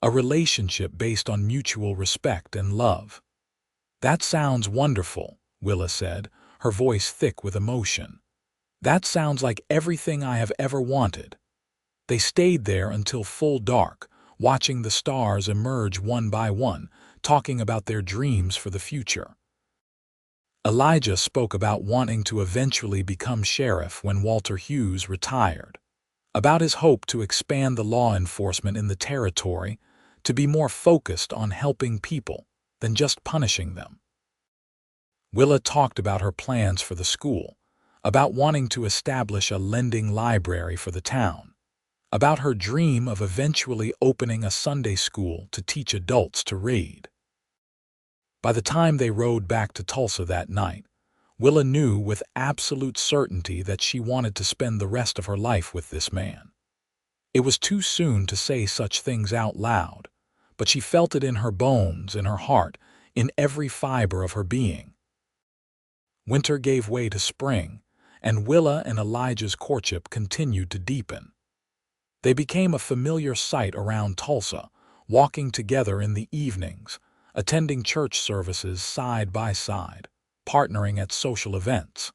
A relationship based on mutual respect and love." "That sounds wonderful," Willa said, her voice thick with emotion. "That sounds like everything I have ever wanted." They stayed there until full dark, watching the stars emerge one by one, talking about their dreams for the future. Elijah spoke about wanting to eventually become sheriff when Walter Hughes retired, about his hope to expand the law enforcement in the territory, to be more focused on helping people than just punishing them. Willa talked about her plans for the school, about wanting to establish a lending library for the town, about her dream of eventually opening a Sunday school to teach adults to read. By the time they rode back to Tulsa that night, Willa knew with absolute certainty that she wanted to spend the rest of her life with this man. It was too soon to say such things out loud, but she felt it in her bones, in her heart, in every fiber of her being. Winter gave way to spring, and Willa and Elijah's courtship continued to deepen. They became a familiar sight around Tulsa, walking together in the evenings, attending church services side by side, partnering at social events.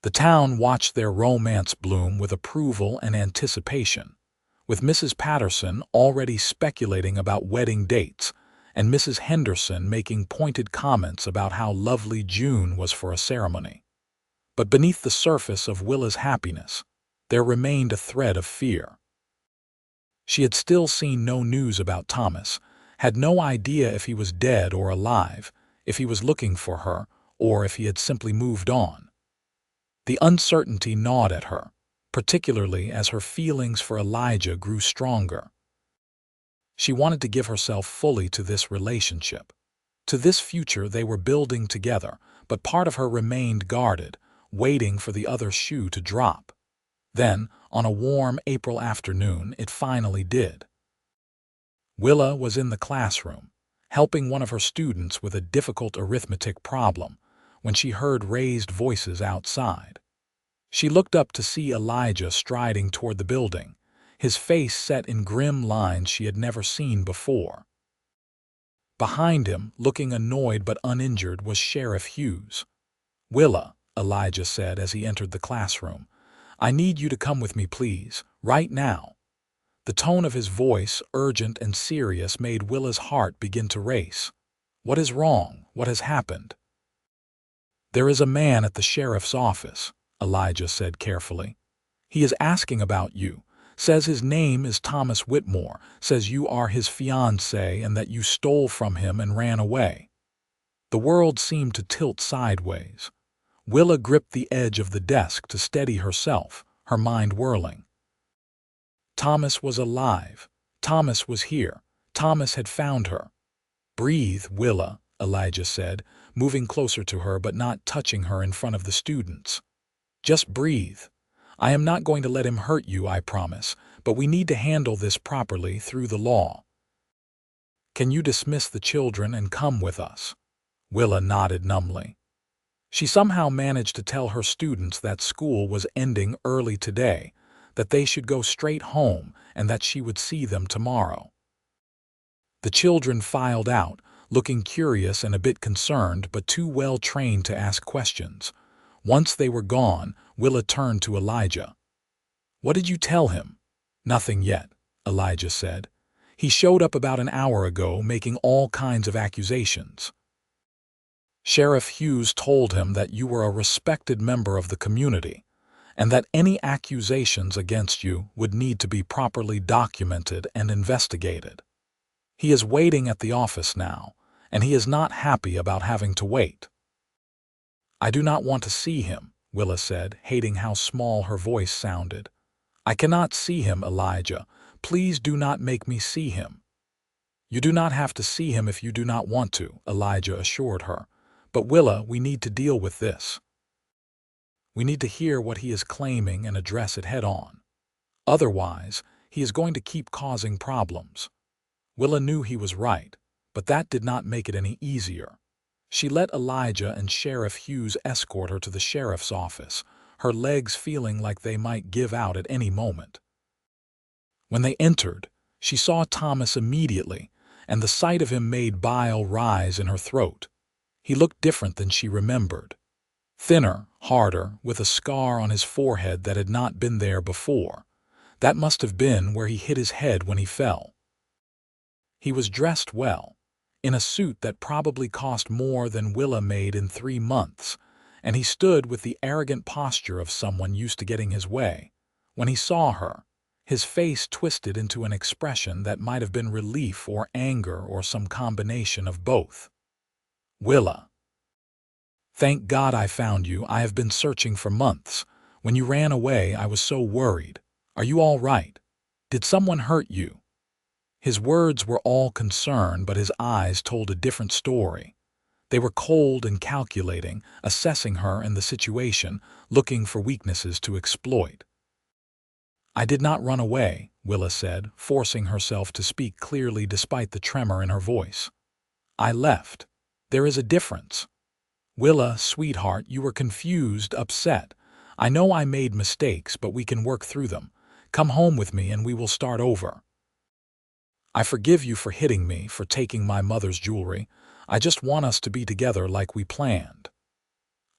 The town watched their romance bloom with approval and anticipation, with Mrs. Patterson already speculating about wedding dates and Mrs. Henderson making pointed comments about how lovely June was for a ceremony. But beneath the surface of Willa's happiness, there remained a thread of fear. She had still seen no news about Thomas, had no idea if he was dead or alive, if he was looking for her, or if he had simply moved on. The uncertainty gnawed at her, particularly as her feelings for Elijah grew stronger. She wanted to give herself fully to this relationship, to this future they were building together, but part of her remained guarded, waiting for the other shoe to drop. Then, on a warm April afternoon, it finally did. Willa was in the classroom, helping one of her students with a difficult arithmetic problem, when she heard raised voices outside. She looked up to see Elijah striding toward the building, his face set in grim lines she had never seen before. Behind him, looking annoyed but uninjured, was Sheriff Hughes. "Willa," Elijah said as he entered the classroom, "I need you to come with me, please, right now." The tone of his voice, urgent and serious, made Willa's heart begin to race. "What is wrong? What has happened?" "There is a man at the sheriff's office," Elijah said carefully. "He is asking about you, says his name is Thomas Whitmore, says you are his fiancé and that you stole from him and ran away." The world seemed to tilt sideways. Willa gripped the edge of the desk to steady herself, her mind whirling. Thomas was alive. Thomas was here. Thomas had found her. "Breathe, Willa," Elijah said, moving closer to her but not touching her in front of the students. "Just breathe. I am not going to let him hurt you, I promise, but we need to handle this properly through the law. Can you dismiss the children and come with us?" Willa nodded numbly. She somehow managed to tell her students that school was ending early today, that they should go straight home, and that she would see them tomorrow. The children filed out, looking curious and a bit concerned, but too well trained to ask questions. Once they were gone, Willa turned to Elijah. "What did you tell him?" "Nothing yet," Elijah said. "He showed up about an hour ago, making all kinds of accusations. Sheriff Hughes told him that you were a respected member of the community, and that any accusations against you would need to be properly documented and investigated. He is waiting at the office now, and he is not happy about having to wait." "I do not want to see him," Willa said, hating how small her voice sounded. "I cannot see him, Elijah. Please do not make me see him." "You do not have to see him if you do not want to," Elijah assured her. "But Willa, we need to deal with this. We need to hear what he is claiming and address it head on. Otherwise, he is going to keep causing problems." Willa knew he was right, but that did not make it any easier. She let Elijah and Sheriff Hughes escort her to the sheriff's office, her legs feeling like they might give out at any moment. When they entered, she saw Thomas immediately, and the sight of him made bile rise in her throat. He looked different than she remembered. Thinner, harder, with a scar on his forehead that had not been there before. That must have been where he hit his head when he fell. He was dressed well, in a suit that probably cost more than Willa made in 3 months, and he stood with the arrogant posture of someone used to getting his way. When he saw her, his face twisted into an expression that might have been relief or anger or some combination of both. "Willa. Thank God I found you. I have been searching for months. When you ran away, I was so worried. Are you all right? Did someone hurt you?" His words were all concern, but his eyes told a different story. They were cold and calculating, assessing her and the situation, looking for weaknesses to exploit. "I did not run away," Willa said, forcing herself to speak clearly despite the tremor in her voice. "I left. There is a difference." "Willa, sweetheart, you were confused, upset. I know I made mistakes, but we can work through them. Come home with me and we will start over. I forgive you for hitting me, for taking my mother's jewelry. I just want us to be together like we planned."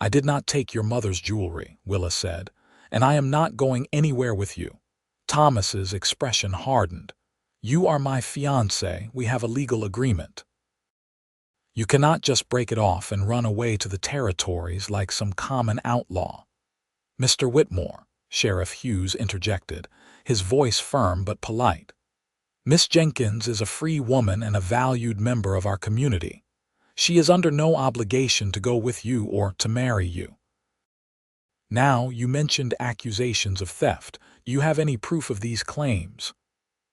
"I did not take your mother's jewelry," Willa said, "and I am not going anywhere with you." Thomas's expression hardened. "You are my fiancé. We have a legal agreement. You cannot just break it off and run away to the territories like some common outlaw." "Mr. Whitmore," Sheriff Hughes interjected, his voice firm but polite. "Miss Jenkins is a free woman and a valued member of our community. She is under no obligation to go with you or to marry you. Now, you mentioned accusations of theft. Do you have any proof of these claims?"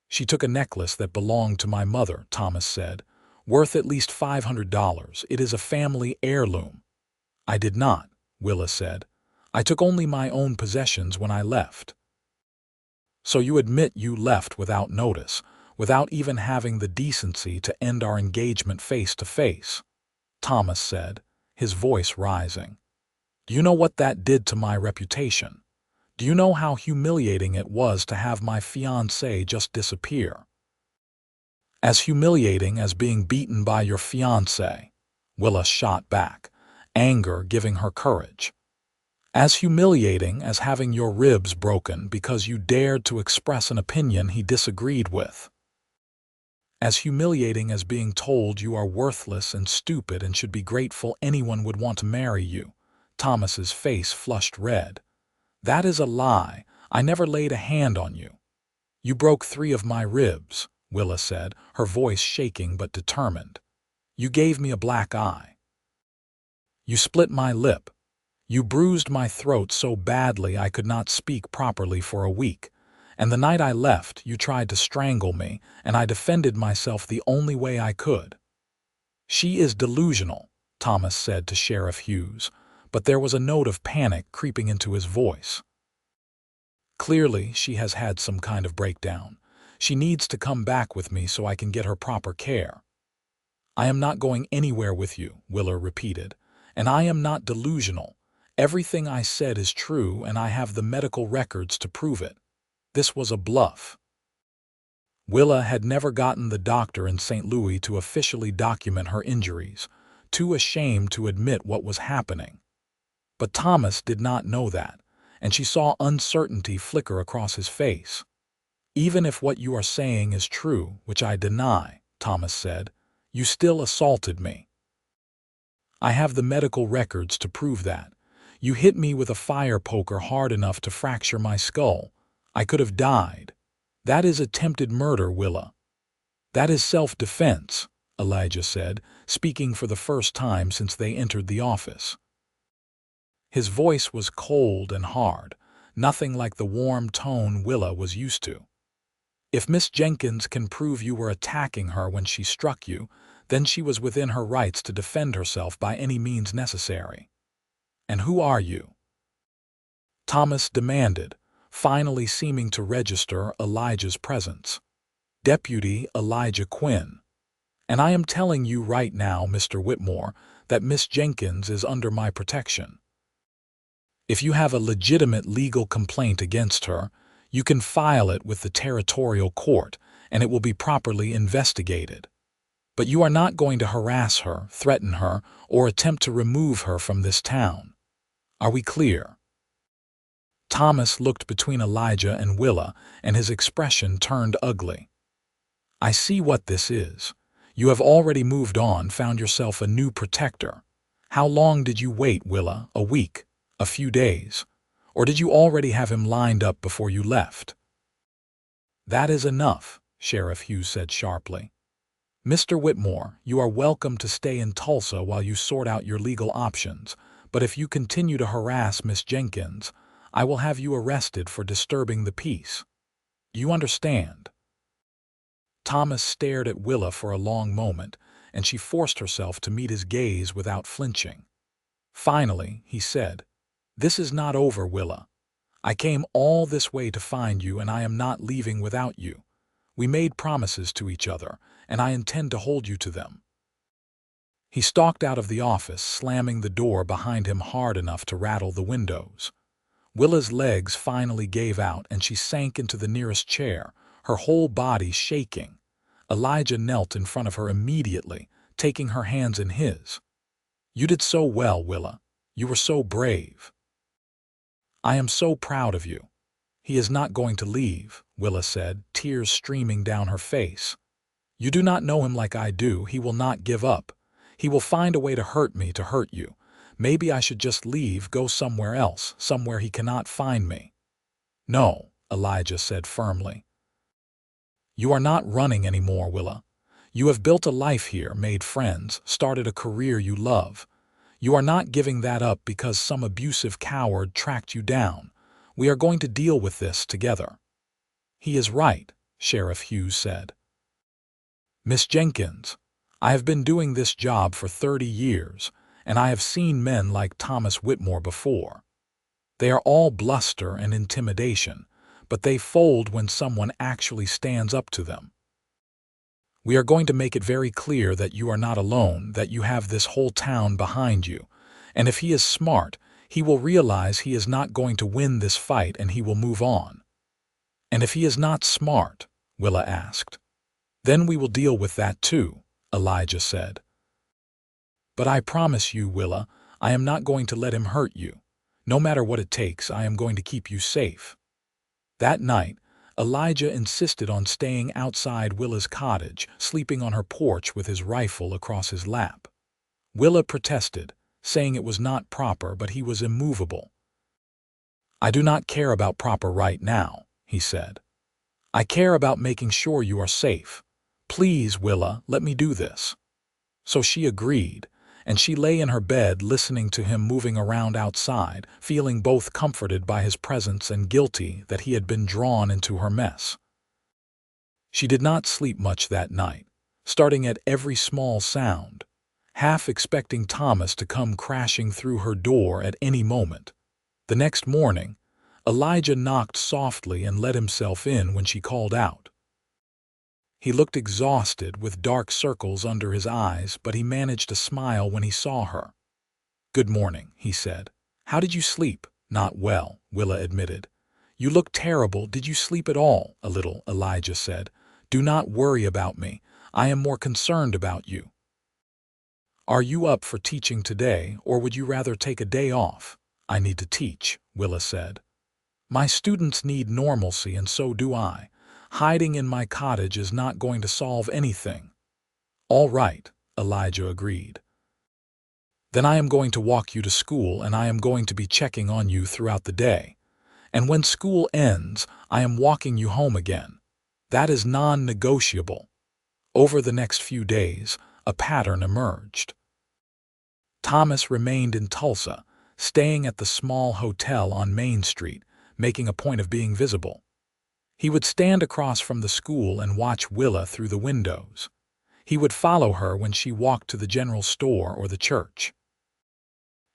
"She took a necklace that belonged to my mother," Thomas said, "worth at least $500. It is a family heirloom." "I did not," Willa said. "I took only my own possessions when I left." "So you admit you left without notice, without even having the decency to end our engagement face to face?" Thomas said, his voice rising. "Do you know what that did to my reputation? Do you know how humiliating it was to have my fiancé just disappear?" "As humiliating as being beaten by your fiancé," Willa shot back, anger giving her courage. "As humiliating as having your ribs broken because you dared to express an opinion he disagreed with. As humiliating as being told you are worthless and stupid and should be grateful anyone would want to marry you." Thomas's face flushed red. "That is a lie. I never laid a hand on you." "You broke 3 of my ribs," Willa said, her voice shaking but determined. "You gave me a black eye. You split my lip. You bruised my throat so badly I could not speak properly for a week. And the night I left, you tried to strangle me, and I defended myself the only way I could." "She is delusional," Thomas said to Sheriff Hughes, but there was a note of panic creeping into his voice. "Clearly, she has had some kind of breakdown. She needs to come back with me so I can get her proper care." "I am not going anywhere with you," Willa repeated, "and I am not delusional. Everything I said is true, and I have the medical records to prove it. This was a bluff." Willa had never gotten the doctor in St. Louis to officially document her injuries, too ashamed to admit what was happening. But Thomas did not know that, and she saw uncertainty flicker across his face. "Even if what you are saying is true, which I deny," Thomas said, "you still assaulted me. I have the medical records to prove that. You hit me with a fire poker hard enough to fracture my skull. I could have died. That is attempted murder, Willa." "That is self-defense," Elijah said, speaking for the first time since they entered the office. His voice was cold and hard, nothing like the warm tone Willa was used to. "If Miss Jenkins can prove you were attacking her when she struck you, then she was within her rights to defend herself by any means necessary." "And who are you?" Thomas demanded, finally seeming to register Elijah's presence. "Deputy Elijah Quinn. And I am telling you right now, Mr. Whitmore, that Miss Jenkins is under my protection. If you have a legitimate legal complaint against her, you can file it with the territorial court, and it will be properly investigated. But you are not going to harass her, threaten her, or attempt to remove her from this town. Are we clear?" Thomas looked between Elijah and Willa, and his expression turned ugly. "I see what this is. You have already moved on, found yourself a new protector. How long did you wait, Willa? A week? A few days? Or did you already have him lined up before you left?" "That is enough," Sheriff Hughes said sharply. "Mr. Whitmore, you are welcome to stay in Tulsa while you sort out your legal options, but if you continue to harass Miss Jenkins, I will have you arrested for disturbing the peace. Do you understand?" Thomas stared at Willa for a long moment, and she forced herself to meet his gaze without flinching. Finally, he said, "This is not over, Willa. I came all this way to find you, and I am not leaving without you. We made promises to each other, and I intend to hold you to them." He stalked out of the office, slamming the door behind him hard enough to rattle the windows. Willa's legs finally gave out, and she sank into the nearest chair, her whole body shaking. Elijah knelt in front of her immediately, taking her hands in his. "You did so well, Willa. You were so brave. I am so proud of you." "He is not going to leave," Willa said, tears streaming down her face. "You do not know him like I do. He will not give up. He will find a way to hurt me, to hurt you. Maybe I should just leave, go somewhere else, somewhere he cannot find me." "No," Elijah said firmly. "You are not running anymore, Willa. You have built a life here, made friends, started a career you love. You are not giving that up because some abusive coward tracked you down. We are going to deal with this together." "He is right," Sheriff Hughes said. "Miss Jenkins, I have been doing this job for 30 years, and I have seen men like Thomas Whitmore before. They are all bluster and intimidation, but they fold when someone actually stands up to them. We are going to make it very clear that you are not alone, that you have this whole town behind you, and if he is smart, he will realize he is not going to win this fight and he will move on." "And if he is not smart?" Willa asked. "Then we will deal with that too," Elijah said. "But I promise you, Willa, I am not going to let him hurt you. No matter what it takes, I am going to keep you safe." That night, Elijah insisted on staying outside Willa's cottage, sleeping on her porch with his rifle across his lap. Willa protested, saying it was not proper, but he was immovable. "I do not care about proper right now," he said. "I care about making sure you are safe. Please, Willa, let me do this." So she agreed, and she lay in her bed listening to him moving around outside, feeling both comforted by his presence and guilty that he had been drawn into her mess. She did not sleep much that night, starting at every small sound, half expecting Thomas to come crashing through her door at any moment. The next morning, Elijah knocked softly and let himself in when she called out. He looked exhausted, with dark circles under his eyes, but he managed to smile when he saw her. "Good morning," he said. "How did you sleep?" "Not well," Willa admitted. "You look terrible. Did you sleep at all?" "A little," Elijah said. "Do not worry about me. I am more concerned about you." "Are you up for teaching today, or would you rather take a day off?" "I need to teach," Willa said. "My students need normalcy, and so do I. Hiding in my cottage is not going to solve anything." "All right," Elijah agreed. "Then I am going to walk you to school, and I am going to be checking on you throughout the day. And when school ends, I am walking you home again. That is non-negotiable." Over the next few days, a pattern emerged. Thomas remained in Tulsa, staying at the small hotel on Main Street, making a point of being visible. He would stand across from the school and watch Willa through the windows. He would follow her when she walked to the general store or the church.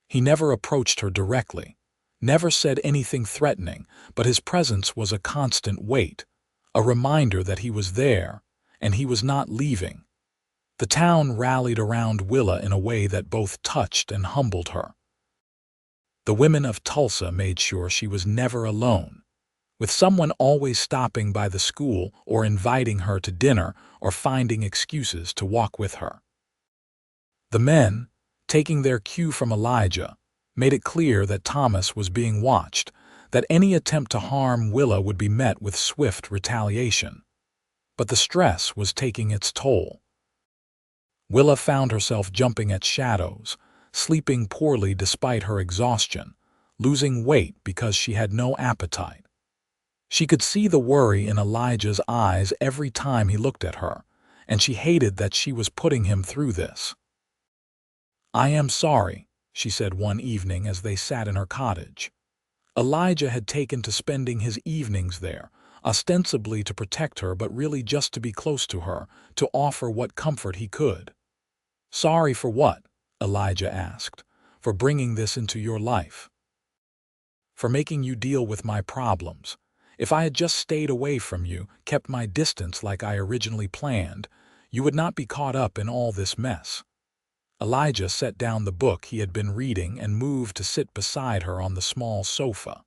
He never approached her directly, never said anything threatening, but his presence was a constant weight, a reminder that he was there, and he was not leaving. The town rallied around Willa in a way that both touched and humbled her. The women of Tulsa made sure she was never alone, with someone always stopping by the school or inviting her to dinner or finding excuses to walk with her. The men, taking their cue from Elijah, made it clear that Thomas was being watched, that any attempt to harm Willa would be met with swift retaliation. But the stress was taking its toll. Willa found herself jumping at shadows, sleeping poorly despite her exhaustion, losing weight because she had no appetite. She could see the worry in Elijah's eyes every time he looked at her, and she hated that she was putting him through this. "I am sorry," she said one evening as they sat in her cottage. Elijah had taken to spending his evenings there, ostensibly to protect her but really just to be close to her, to offer what comfort he could. Sorry for what? Elijah asked. For bringing this into your life. For making you deal with my problems. If I had just stayed away from you, kept my distance like I originally planned, you would not be caught up in all this mess. Elijah set down the book he had been reading and moved to sit beside her on the small sofa.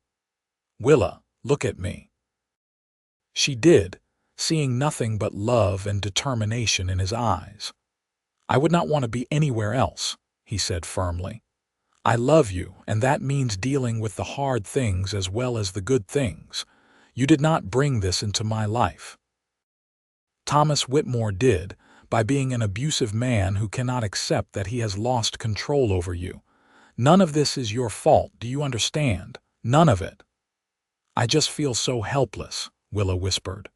Willa, look at me. She did, seeing nothing but love and determination in his eyes. I would not want to be anywhere else, he said firmly. I love you, and that means dealing with the hard things as well as the good things. You did not bring this into my life. Thomas Whitmore did, by being an abusive man who cannot accept that he has lost control over you. None of this is your fault, do you understand? None of it. I just feel so helpless, Willa whispered.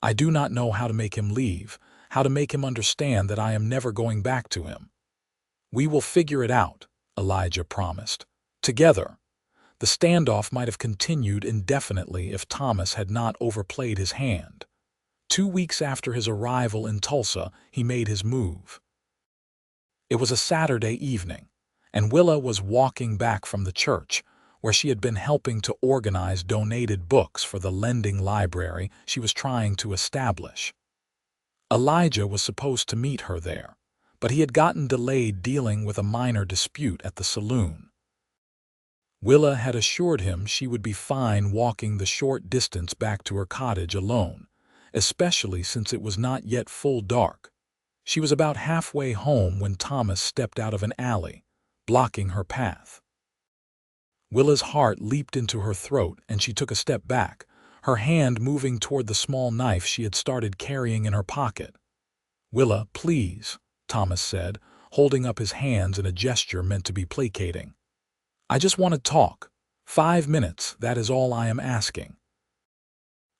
I do not know how to make him leave, how to make him understand that I am never going back to him. We will figure it out, Elijah promised. Together. The standoff might have continued indefinitely if Thomas had not overplayed his hand. 2 weeks after his arrival in Tulsa, he made his move. It was a Saturday evening, and Willa was walking back from the church, where she had been helping to organize donated books for the lending library she was trying to establish. Elijah was supposed to meet her there, but he had gotten delayed dealing with a minor dispute at the saloon. Willa had assured him she would be fine walking the short distance back to her cottage alone, especially since it was not yet full dark. She was about halfway home when Thomas stepped out of an alley, blocking her path. Willa's heart leaped into her throat and she took a step back, her hand moving toward the small knife she had started carrying in her pocket. Willa, please, Thomas said, holding up his hands in a gesture meant to be placating. I just want to talk. 5 minutes, that is all I am asking.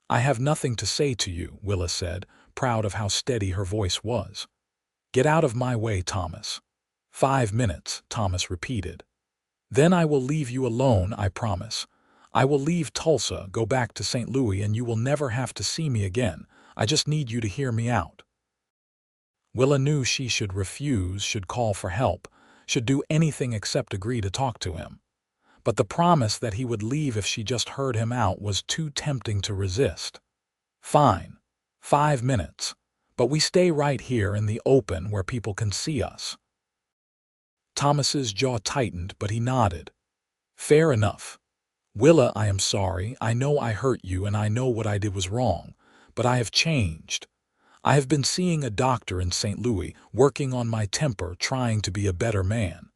I have nothing to say to you, Willa said, proud of how steady her voice was. Get out of my way, Thomas. 5 minutes, Thomas repeated. Then I will leave you alone, I promise. I will leave Tulsa, go back to St. Louis, and you will never have to see me again. I just need you to hear me out. Willa knew she should refuse, should call for help, should do anything except agree to talk to him. But the promise that he would leave if she just heard him out was too tempting to resist. Fine. 5 minutes. But we stay right here in the open where people can see us. Thomas's jaw tightened, but he nodded. Fair enough. Willa, I am sorry. I know I hurt you and I know what I did was wrong, but I have changed. I have been seeing a doctor in St. Louis, working on my temper, trying to be a better man.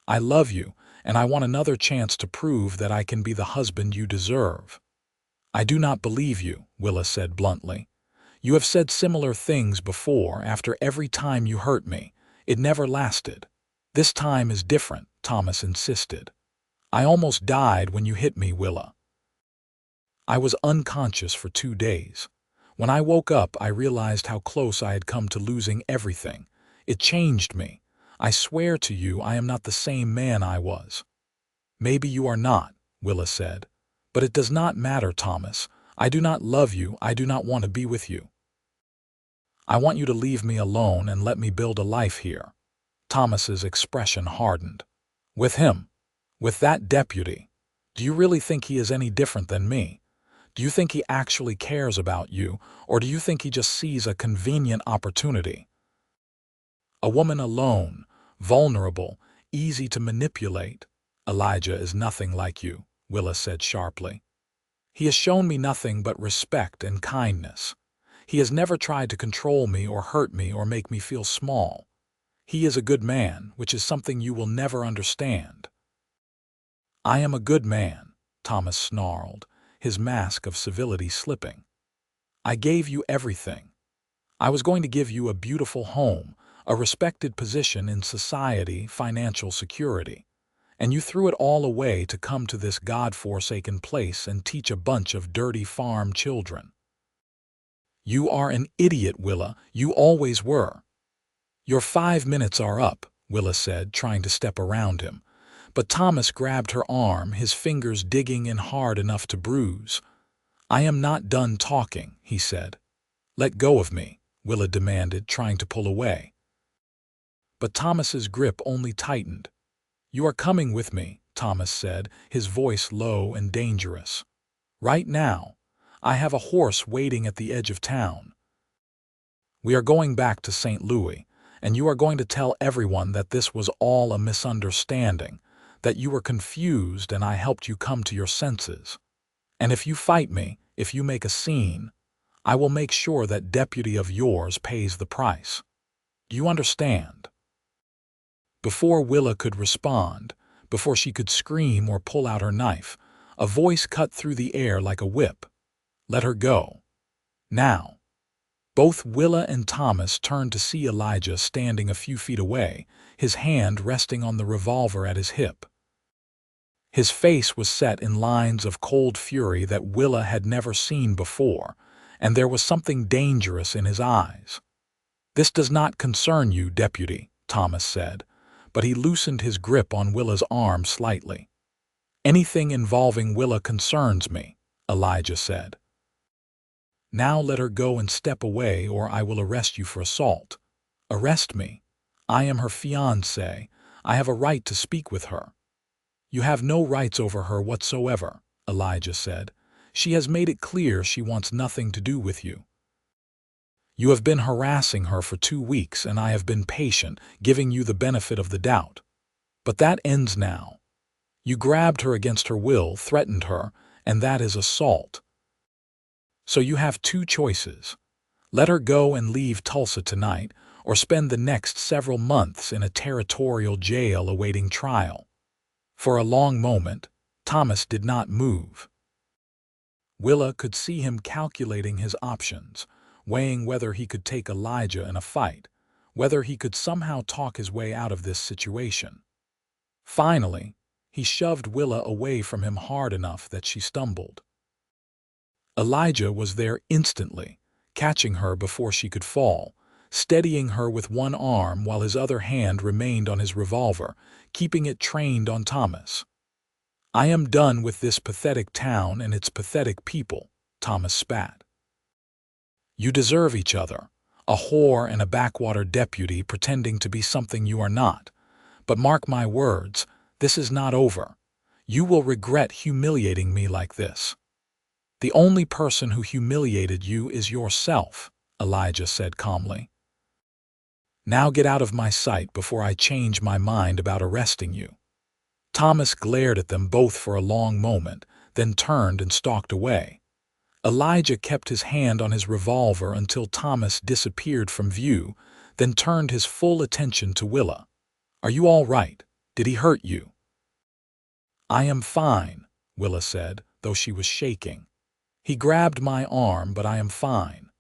I love you, and I want another chance to prove that I can be the husband you deserve. I do not believe you, Willa said bluntly. You have said similar things before, after every time you hurt me. It never lasted. This time is different, Thomas insisted. I almost died when you hit me, Willa. I was unconscious for 2 days. When I woke up, I realized how close I had come to losing everything. It changed me. I swear to you I am not the same man I was. Maybe you are not, Willa said. But it does not matter, Thomas. I do not love you. I do not want to be with you. I want you to leave me alone and let me build a life here. Thomas's expression hardened. With him? With that deputy? Do you really think he is any different than me? Do you think he actually cares about you, or do you think he just sees a convenient opportunity? A woman alone, vulnerable, easy to manipulate. Elijah is nothing like you, Willa said sharply. He has shown me nothing but respect and kindness. He has never tried to control me or hurt me or make me feel small. He is a good man, which is something you will never understand. I am a good man, Thomas snarled, his mask of civility slipping. I gave you everything. I was going to give you a beautiful home, a respected position in society, financial security. And you threw it all away to come to this God-forsaken place and teach a bunch of dirty farm children. You are an idiot, Willa. You always were. Your 5 minutes are up, Willa said, trying to step around him. But Thomas grabbed her arm, his fingers digging in hard enough to bruise. I am not done talking, he said. Let go of me, Willa demanded, trying to pull away. But Thomas's grip only tightened. "You are coming with me," Thomas said, his voice low and dangerous. "Right now. I have a horse waiting at the edge of town. We are going back to St. Louis, and you are going to tell everyone that this was all a misunderstanding, that you were confused and I helped you come to your senses. And if you fight me, if you make a scene, I will make sure that deputy of yours pays the price. Do you understand?" Before Willa could respond, before she could scream or pull out her knife, a voice cut through the air like a whip. "Let her go. Now." Both Willa and Thomas turned to see Elijah standing a few feet away, his hand resting on the revolver at his hip. His face was set in lines of cold fury that Willa had never seen before, and there was something dangerous in his eyes. "This does not concern you, deputy," Thomas said, but he loosened his grip on Willa's arm slightly. "Anything involving Willa concerns me," Elijah said. "Now let her go and step away, or I will arrest you for assault." "Arrest me? I am her fiancé. I have a right to speak with her." "You have no rights over her whatsoever," Elijah said. "She has made it clear she wants nothing to do with you. You have been harassing her for 2 weeks, and I have been patient, giving you the benefit of the doubt. But that ends now. You grabbed her against her will, threatened her, and that is assault. So you have 2 choices. Let her go and leave Tulsa tonight, or spend the next several months in a territorial jail awaiting trial." For a long moment, Thomas did not move. Willa could see him calculating his options, weighing whether he could take Elijah in a fight, whether he could somehow talk his way out of this situation. Finally, he shoved Willa away from him hard enough that she stumbled. Elijah was there instantly, catching her before she could fall, steadying her with one arm while his other hand remained on his revolver, keeping it trained on Thomas. "I am done with this pathetic town and its pathetic people," Thomas spat. "You deserve each other, a whore and a backwater deputy pretending to be something you are not. But mark my words, this is not over. You will regret humiliating me like this." "The only person who humiliated you is yourself," Elijah said calmly. "Now get out of my sight before I change my mind about arresting you." Thomas glared at them both for a long moment, then turned and stalked away. Elijah kept his hand on his revolver until Thomas disappeared from view, then turned his full attention to Willa. "Are you all right? Did he hurt you?" "I am fine," Willa said, though she was shaking. "He grabbed my arm, but I am fine."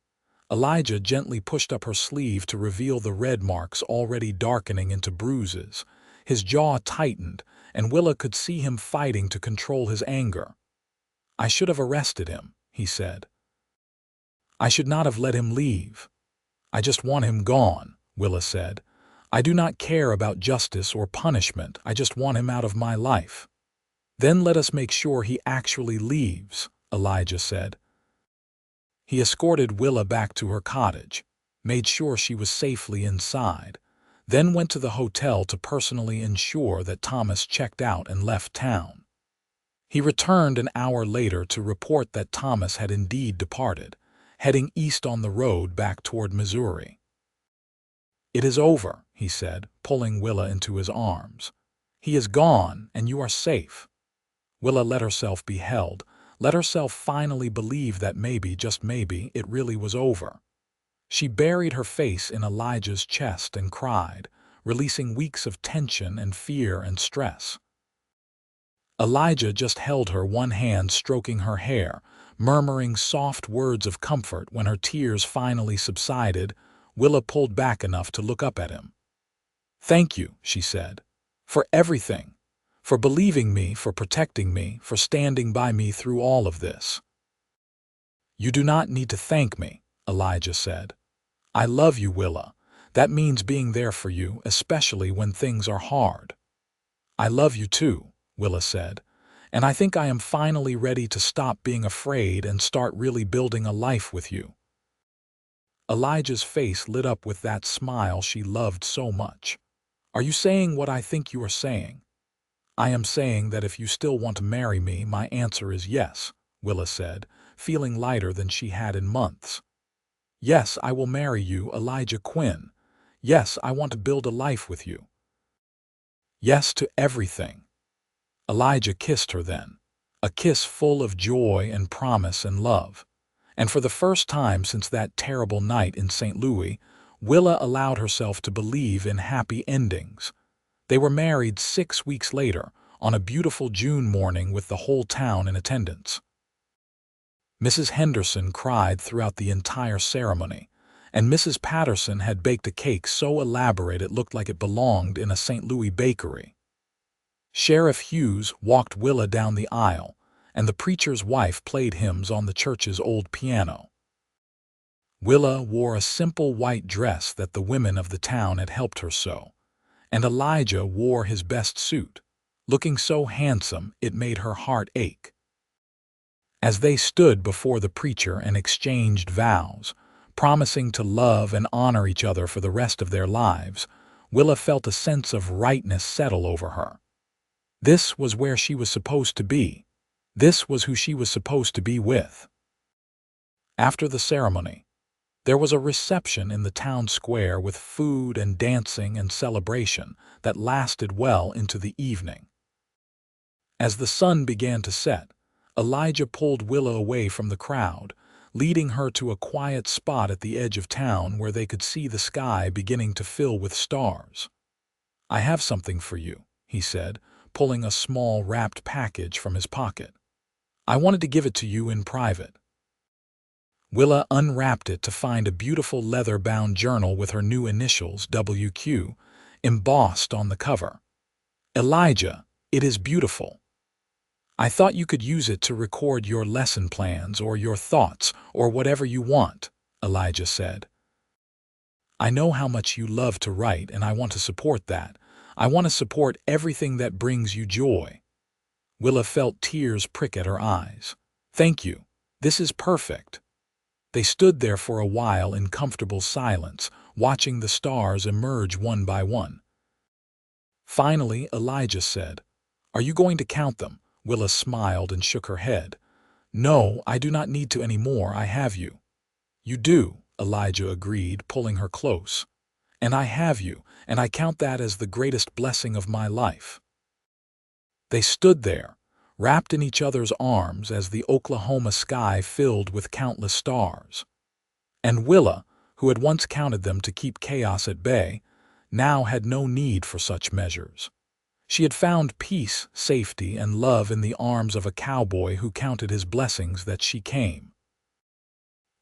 Elijah gently pushed up her sleeve to reveal the red marks already darkening into bruises. His jaw tightened, and Willa could see him fighting to control his anger. "I should have arrested him," he said. "I should not have let him leave." "I just want him gone," Willa said. "I do not care about justice or punishment. I just want him out of my life." "Then let us make sure he actually leaves," Elijah said. He escorted Willa back to her cottage, made sure she was safely inside, then went to the hotel to personally ensure that Thomas checked out and left town. He returned an hour later to report that Thomas had indeed departed, heading east on the road back toward Missouri. "It is over," he said, pulling Willa into his arms. "He is gone, and you are safe." Willa let herself be held, let herself finally believe that maybe, just maybe, it really was over. She buried her face in Elijah's chest and cried, releasing weeks of tension and fear and stress. Elijah just held her, one hand stroking her hair, murmuring soft words of comfort. When her tears finally subsided, Willa pulled back enough to look up at him. "Thank you," she said, "for everything. For believing me, for protecting me, for standing by me through all of this." "You do not need to thank me," Elijah said. "I love you, Willa. That means being there for you, especially when things are hard." "I love you too," Willa said, "and I think I am finally ready to stop being afraid and start really building a life with you." Elijah's face lit up with that smile she loved so much. Are you saying what I think you are saying? I am saying that if you still want to marry me, my answer is yes, Willa said, feeling lighter than she had in months. Yes, I will marry you, Elijah Quinn. Yes, I want to build a life with you. Yes to everything. Elijah kissed her then, a kiss full of joy and promise and love. And for the first time since that terrible night in St. Louis, Willa allowed herself to believe in happy endings. They were married 6 weeks later, on a beautiful June morning with the whole town in attendance. Mrs. Henderson cried throughout the entire ceremony, and Mrs. Patterson had baked a cake so elaborate it looked like it belonged in a St. Louis bakery. Sheriff Hughes walked Willa down the aisle, and the preacher's wife played hymns on the church's old piano. Willa wore a simple white dress that the women of the town had helped her sew, and Elijah wore his best suit, looking so handsome it made her heart ache. As they stood before the preacher and exchanged vows, promising to love and honor each other for the rest of their lives, Willa felt a sense of rightness settle over her. This was where she was supposed to be. This was who she was supposed to be with. After the ceremony, there was a reception in the town square with food and dancing and celebration that lasted well into the evening. As the sun began to set, Elijah pulled Willa away from the crowd, leading her to a quiet spot at the edge of town where they could see the sky beginning to fill with stars. "I have something for you," he said, pulling a small wrapped package from his pocket. "I wanted to give it to you in private." Willa unwrapped it to find a beautiful leather-bound journal with her new initials, WQ, embossed on the cover. "Elijah, it is beautiful. I thought you could use it to record your lesson plans or your thoughts or whatever you want," Elijah said. "I know how much you love to write, and I want to support that. I want to support everything that brings you joy." Willa felt tears prick at her eyes. "Thank you. This is perfect." They stood there for a while in comfortable silence, watching the stars emerge one by one. Finally, Elijah said, "Are you going to count them?" Willa smiled and shook her head. "No, I do not need to anymore. I have you." "You do," Elijah agreed, pulling her close. "And I have you, and I count that as the greatest blessing of my life." They stood there, wrapped in each other's arms as the Oklahoma sky filled with countless stars. And Willa, who had once counted them to keep chaos at bay, now had no need for such measures. She had found peace, safety, and love in the arms of a cowboy who counted his blessings that she came.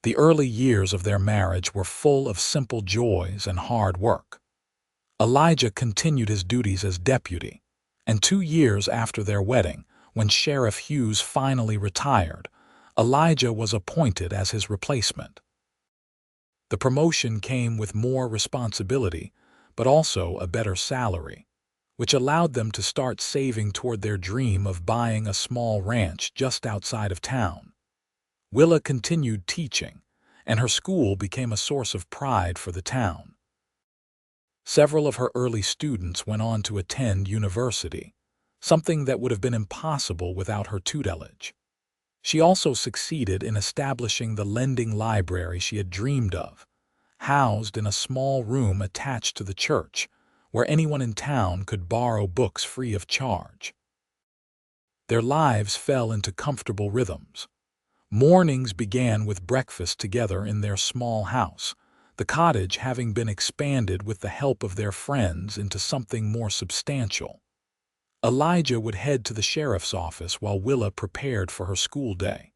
The early years of their marriage were full of simple joys and hard work. Elijah continued his duties as deputy, and 2 years after their wedding, when Sheriff Hughes finally retired, Elijah was appointed as his replacement. The promotion came with more responsibility, but also a better salary, which allowed them to start saving toward their dream of buying a small ranch just outside of town. Willa continued teaching, and her school became a source of pride for the town. Several of her early students went on to attend university, something that would have been impossible without her tutelage. She also succeeded in establishing the lending library she had dreamed of, housed in a small room attached to the church, where anyone in town could borrow books free of charge. Their lives fell into comfortable rhythms. Mornings began with breakfast together in their small house, the cottage having been expanded with the help of their friends into something more substantial. Elijah would head to the sheriff's office while Willa prepared for her school day.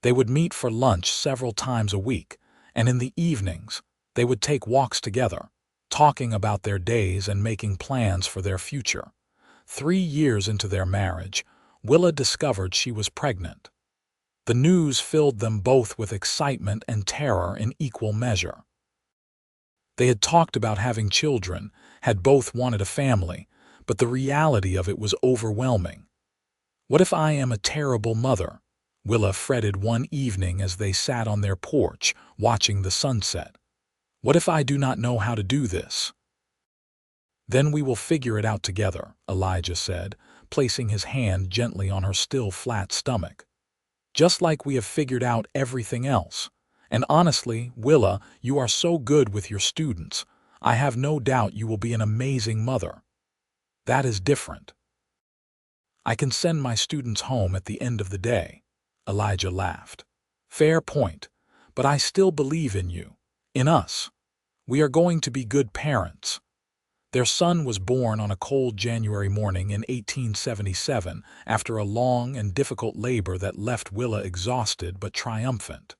They would meet for lunch several times a week, and in the evenings, they would take walks together, talking about their days and making plans for their future. 3 years into their marriage, Willa discovered she was pregnant. The news filled them both with excitement and terror in equal measure. They had talked about having children, had both wanted a family, but the reality of it was overwhelming. "What if I am a terrible mother?" Willa fretted one evening as they sat on their porch, watching the sunset. "What if I do not know how to do this?" Then we will figure it out together, Elijah said, placing his hand gently on her still flat stomach. Just like we have figured out everything else. And honestly, Willa, you are so good with your students. I have no doubt you will be an amazing mother. That is different. I can send my students home at the end of the day. Elijah laughed. Fair point, but I still believe in you, in us. We are going to be good parents. Their son was born on a cold January morning in 1877 after a long and difficult labor that left Willa exhausted but triumphant.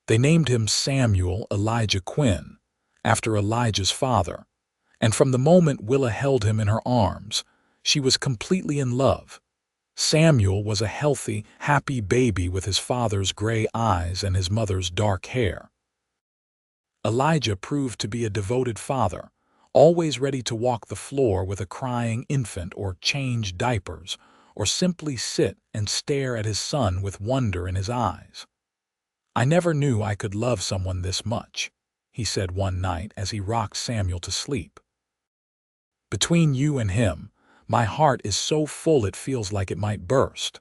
They named him Samuel Elijah Quinn, after Elijah's father, and from the moment Willa held him in her arms, she was completely in love. Samuel was a healthy, happy baby with his father's gray eyes and his mother's dark hair. Elijah proved to be a devoted father, always ready to walk the floor with a crying infant or change diapers, or simply sit and stare at his son with wonder in his eyes. I never knew I could love someone this much, he said one night as he rocked Samuel to sleep. Between you and him, my heart is so full it feels like it might burst.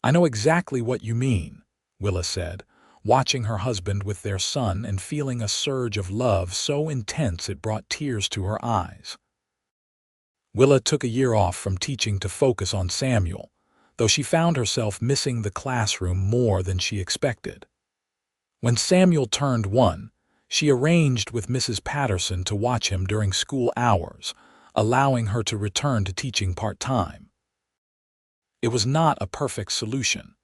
I know exactly what you mean, Willa said, watching her husband with their son and feeling a surge of love so intense it brought tears to her eyes. Willa took a year off from teaching to focus on Samuel, though she found herself missing the classroom more than she expected. When Samuel turned 1, she arranged with Mrs. Patterson to watch him during school hours, allowing her to return to teaching part-time. It was not a perfect solution,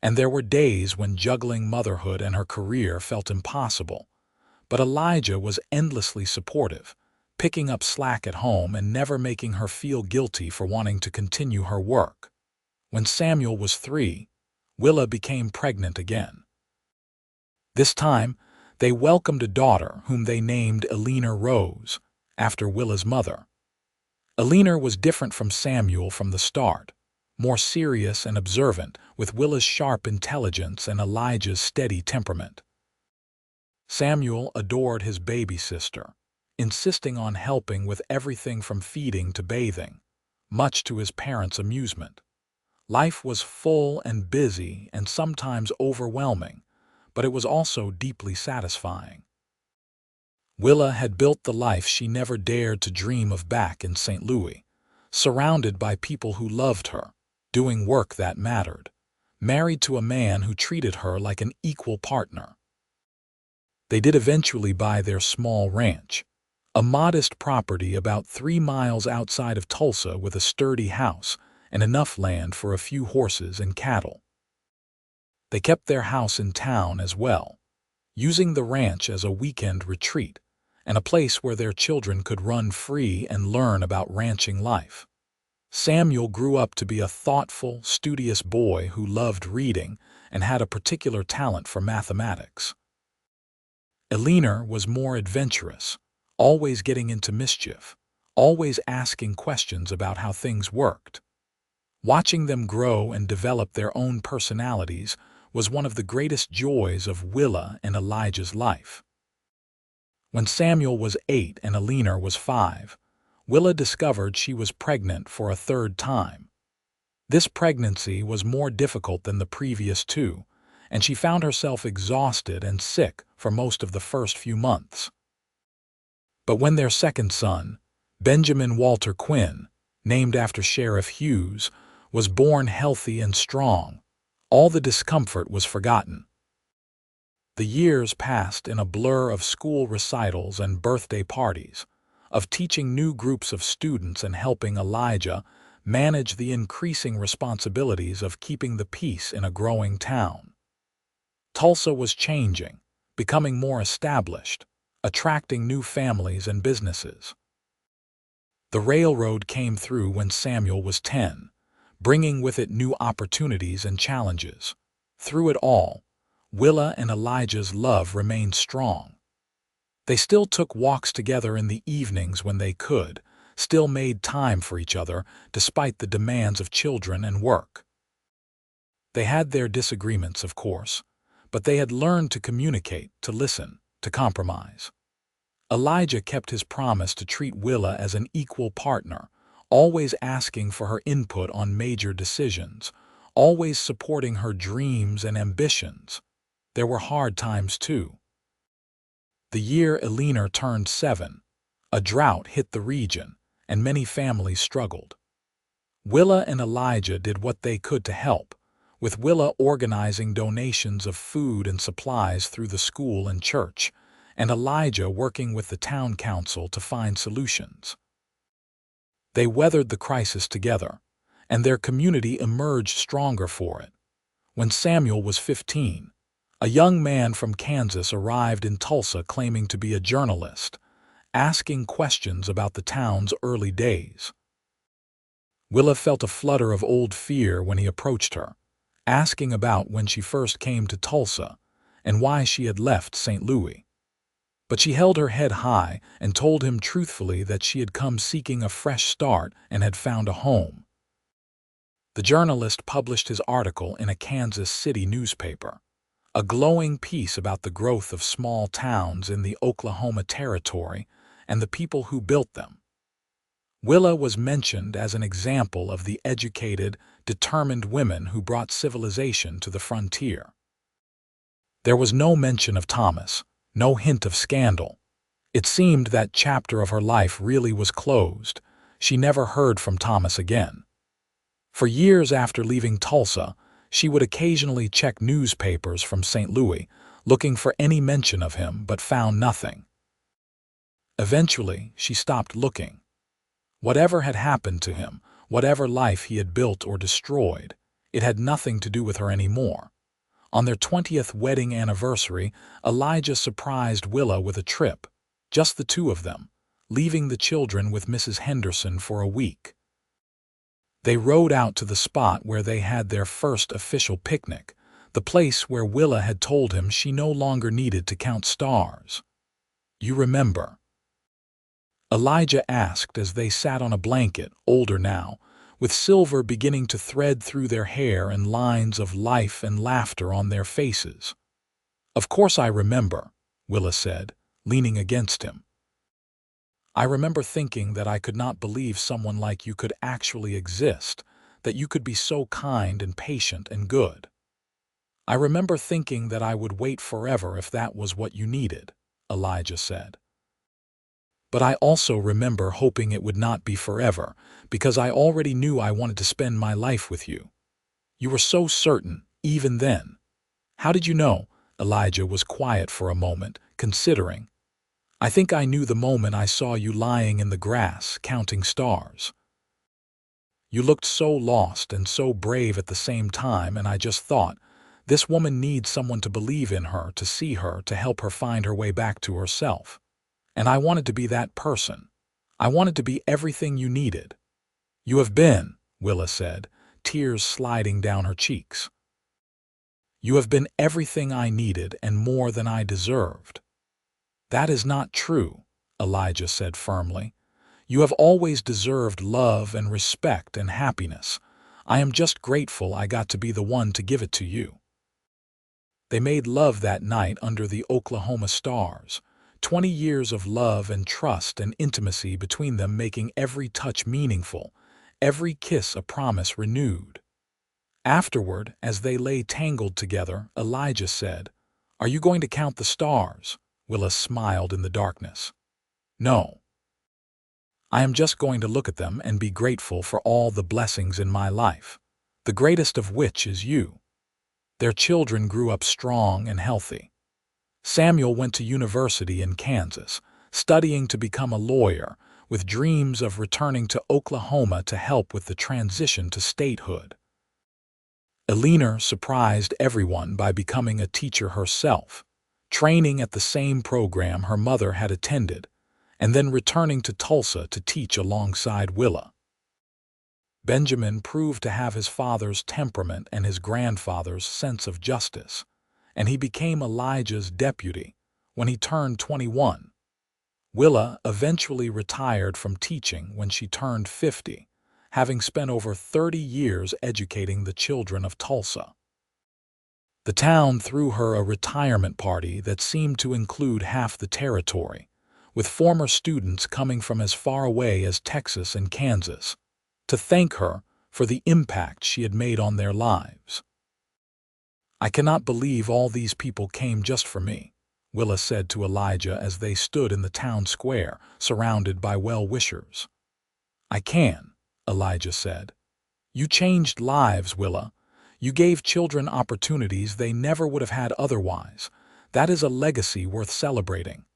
and there were days when juggling motherhood and her career felt impossible. But Elijah was endlessly supportive, picking up slack at home and never making her feel guilty for wanting to continue her work. When Samuel was 3, Willa became pregnant again. This time, they welcomed a daughter whom they named Elena Rose, after Willa's mother. Elena was different from Samuel from the start, more serious and observant, with Willa's sharp intelligence and Elijah's steady temperament. Samuel adored his baby sister, insisting on helping with everything from feeding to bathing, much to his parents' amusement. Life was full and busy and sometimes overwhelming, but it was also deeply satisfying. Willa had built the life she never dared to dream of back in St. Louis, surrounded by people who loved her, doing work that mattered, married to a man who treated her like an equal partner. They did eventually buy their small ranch, a modest property about 3 miles outside of Tulsa with a sturdy house and enough land for a few horses and cattle. They kept their house in town as well, using the ranch as a weekend retreat and a place where their children could run free and learn about ranching life. Samuel grew up to be a thoughtful, studious boy who loved reading and had a particular talent for mathematics. Elena was more adventurous, always getting into mischief, always asking questions about how things worked. Watching them grow and develop their own personalities was one of the greatest joys of Willa and Elijah's life. When Samuel was 8 and Elena was 5, Willa discovered she was pregnant for a 3rd time. This pregnancy was more difficult than the previous 2, and she found herself exhausted and sick for most of the first few months. But when their 2nd son, Benjamin Walter Quinn, named after Sheriff Hughes, was born healthy and strong, all the discomfort was forgotten. The years passed in a blur of school recitals and birthday parties, of teaching new groups of students and helping Elijah manage the increasing responsibilities of keeping the peace in a growing town. Tulsa was changing, becoming more established, attracting new families and businesses. The railroad came through when Samuel was 10, bringing with it new opportunities and challenges. Through it all, Willa and Elijah's love remained strong. They still took walks together in the evenings when they could, still made time for each other despite the demands of children and work. They had their disagreements, of course, but they had learned to communicate, to listen, to compromise. Elijah kept his promise to treat Willa as an equal partner, always asking for her input on major decisions, always supporting her dreams and ambitions. There were hard times too. The year Eleanor turned 7, a drought hit the region, and many families struggled. Willa and Elijah did what they could to help, with Willa organizing donations of food and supplies through the school and church, and Elijah working with the town council to find solutions. They weathered the crisis together, and their community emerged stronger for it. When Samuel was 15, a young man from Kansas arrived in Tulsa claiming to be a journalist, asking questions about the town's early days. Willa felt a flutter of old fear when he approached her, asking about when she first came to Tulsa and why she had left St. Louis. But she held her head high and told him truthfully that she had come seeking a fresh start and had found a home. The journalist published his article in a Kansas City newspaper, a glowing piece about the growth of small towns in the Oklahoma Territory and the people who built them. Willa was mentioned as an example of the educated, determined women who brought civilization to the frontier. There was no mention of Thomas, no hint of scandal. It seemed that chapter of her life really was closed. She never heard from Thomas again. For years after leaving Tulsa, she would occasionally check newspapers from St. Louis, looking for any mention of him, but found nothing. Eventually, she stopped looking. Whatever had happened to him, whatever life he had built or destroyed, it had nothing to do with her anymore. On their 20th wedding anniversary, Elijah surprised Willa with a trip, just the two of them, leaving the children with Mrs. Henderson for a week. They rode out to the spot where they had their first official picnic, the place where Willa had told him she no longer needed to count stars. "You remember?" Elijah asked as they sat on a blanket, older now, with silver beginning to thread through their hair and lines of life and laughter on their faces. "Of course I remember," Willa said, leaning against him. "I remember thinking that I could not believe someone like you could actually exist, that you could be so kind and patient and good. I remember thinking that I would wait forever if that was what you needed," Elijah said. "But I also remember hoping it would not be forever, because I already knew I wanted to spend my life with you. You were so certain, even then." "How did you know?" Elijah was quiet for a moment, considering. "I think I knew the moment I saw you lying in the grass, counting stars. You looked so lost and so brave at the same time, and I just thought, this woman needs someone to believe in her, to see her, to help her find her way back to herself. And I wanted to be that person. I wanted to be everything you needed." "You have been," Willa said, tears sliding down her cheeks. "You have been everything I needed and more than I deserved." "That is not true," Elijah said firmly. "You have always deserved love and respect and happiness. I am just grateful I got to be the one to give it to you." They made love that night under the Oklahoma stars, 20 years of love and trust and intimacy between them, making every touch meaningful, every kiss a promise renewed. Afterward, as they lay tangled together, Elijah said, "Are you going to count the stars?" Willa smiled in the darkness. "No. I am just going to look at them and be grateful for all the blessings in my life, the greatest of which is you." Their children grew up strong and healthy. Samuel went to university in Kansas, studying to become a lawyer, with dreams of returning to Oklahoma to help with the transition to statehood. Eleanor surprised everyone by becoming a teacher herself, training at the same program her mother had attended, and then returning to Tulsa to teach alongside Willa. Benjamin proved to have his father's temperament and his grandfather's sense of justice, and he became Elijah's deputy when he turned 21. Willa eventually retired from teaching when she turned 50, having spent over 30 years educating the children of Tulsa. The town threw her a retirement party that seemed to include half the territory, with former students coming from as far away as Texas and Kansas, to thank her for the impact she had made on their lives. "I cannot believe all these people came just for me," Willa said to Elijah as they stood in the town square, surrounded by well-wishers. "I can," Elijah said. "You changed lives, Willa. You gave children opportunities they never would have had otherwise. That is a legacy worth celebrating."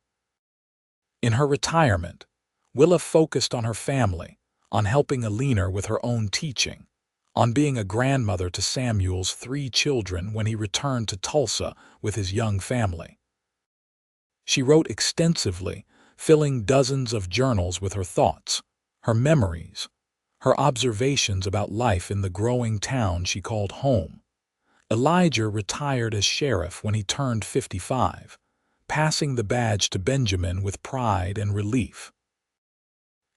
In her retirement, Willa focused on her family, on helping Alina with her own teaching, on being a grandmother to Samuel's 3 children when he returned to Tulsa with his young family. She wrote extensively, filling dozens of journals with her thoughts, her memories, her observations about life in the growing town she called home. Elijah retired as sheriff when he turned 55, passing the badge to Benjamin with pride and relief.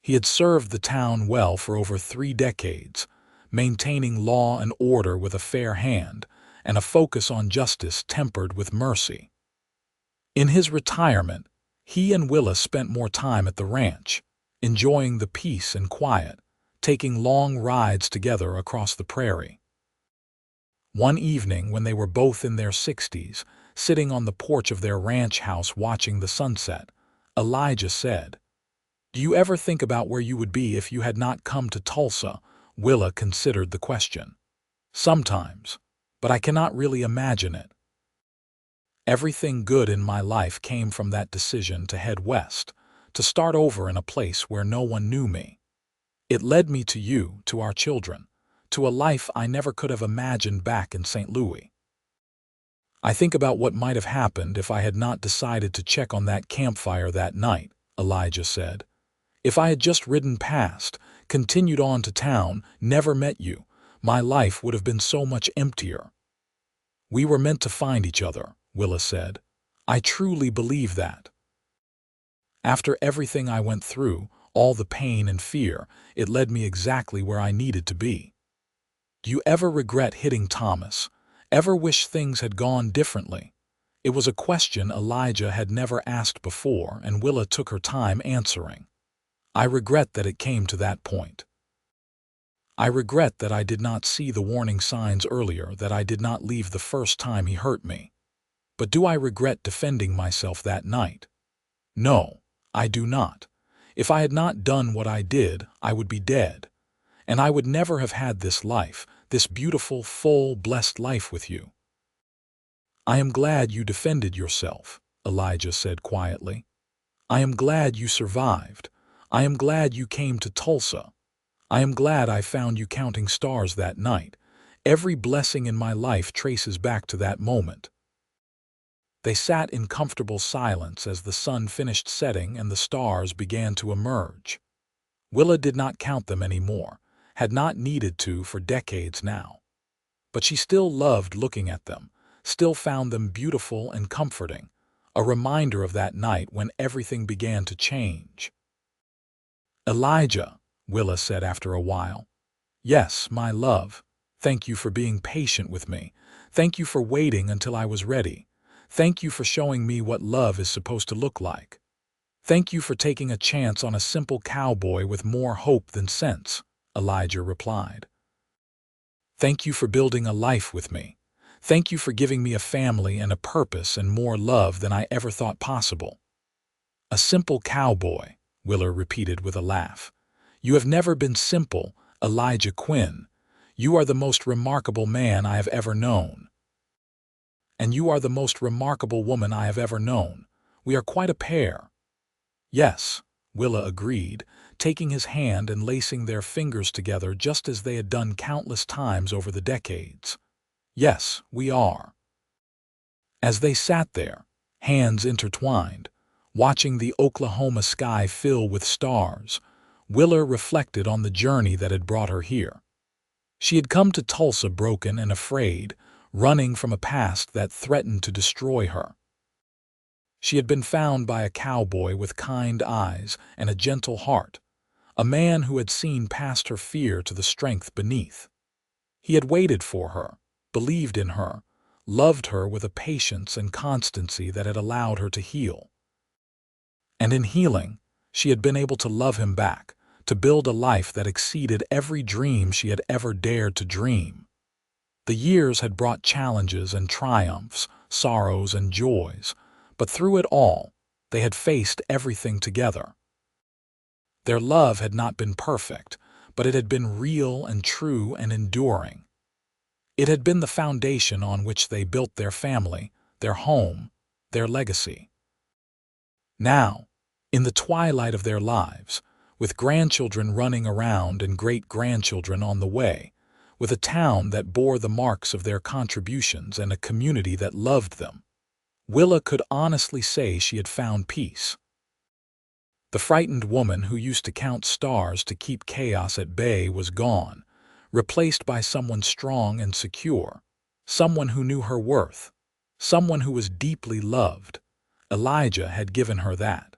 He had served the town well for over 3 decades, maintaining law and order with a fair hand and a focus on justice tempered with mercy. In his retirement, he and Willa spent more time at the ranch, enjoying the peace and quiet, taking long rides together across the prairie. One evening, when they were both in their 60s, sitting on the porch of their ranch house watching the sunset, Elijah said, "Do you ever think about where you would be if you had not come to Tulsa?" Willa considered the question. "Sometimes, but I cannot really imagine it. Everything good in my life came from that decision to head west, to start over in a place where no one knew me. It led me to you, to our children, to a life I never could have imagined back in St. Louis. I think about what might have happened if I had not decided to check on that campfire that night," Elijah said. "If I had just ridden past, continued on to town, never met you, my life would have been so much emptier." "We were meant to find each other," Willa said. "I truly believe that. After everything I went through, all the pain and fear, it led me exactly where I needed to be. Do you ever regret hitting Thomas? Ever wish things had gone differently?" It was a question Elijah had never asked before, and Willa took her time answering. "I regret that it came to that point. I regret that I did not see the warning signs earlier, that I did not leave the first time he hurt me. But do I regret defending myself that night? No, I do not. If I had not done what I did, I would be dead. And I would never have had this life, this beautiful, full, blessed life with you." "I am glad you defended yourself," Elijah said quietly. "I am glad you survived. I am glad you came to Tulsa. I am glad I found you counting stars that night. Every blessing in my life traces back to that moment." They sat in comfortable silence as the sun finished setting and the stars began to emerge. Willa did not count them anymore, had not needed to for decades now. But she still loved looking at them, still found them beautiful and comforting, a reminder of that night when everything began to change. "Elijah," Willa said after a while. "Yes, my love. Thank you for being patient with me. Thank you for waiting until I was ready. Thank you for showing me what love is supposed to look like. Thank you for taking a chance on a simple cowboy with more hope than sense," Elijah replied. "Thank you for building a life with me. Thank you for giving me a family and a purpose and more love than I ever thought possible." "A simple cowboy," Willa repeated with a laugh. "You have never been simple, Elijah Quinn. You are the most remarkable man I have ever known. And you are the most remarkable woman I have ever known. We are quite a pair." "Yes," Willa agreed, taking his hand and lacing their fingers together just as they had done countless times over the decades. "Yes, we are." As they sat there, hands intertwined, watching the Oklahoma sky fill with stars, Willa reflected on the journey that had brought her here. She had come to Tulsa broken and afraid, running from a past that threatened to destroy her. She had been found by a cowboy with kind eyes and a gentle heart, a man who had seen past her fear to the strength beneath. He had waited for her, believed in her, loved her with a patience and constancy that had allowed her to heal. And in healing, she had been able to love him back, to build a life that exceeded every dream she had ever dared to dream. The years had brought challenges and triumphs, sorrows and joys, but through it all, they had faced everything together. Their love had not been perfect, but it had been real and true and enduring. It had been the foundation on which they built their family, their home, their legacy. Now, in the twilight of their lives, with grandchildren running around and great-grandchildren on the way, with a town that bore the marks of their contributions and a community that loved them, Willa could honestly say she had found peace. The frightened woman who used to count stars to keep chaos at bay was gone, replaced by someone strong and secure, someone who knew her worth, someone who was deeply loved. Elijah had given her that.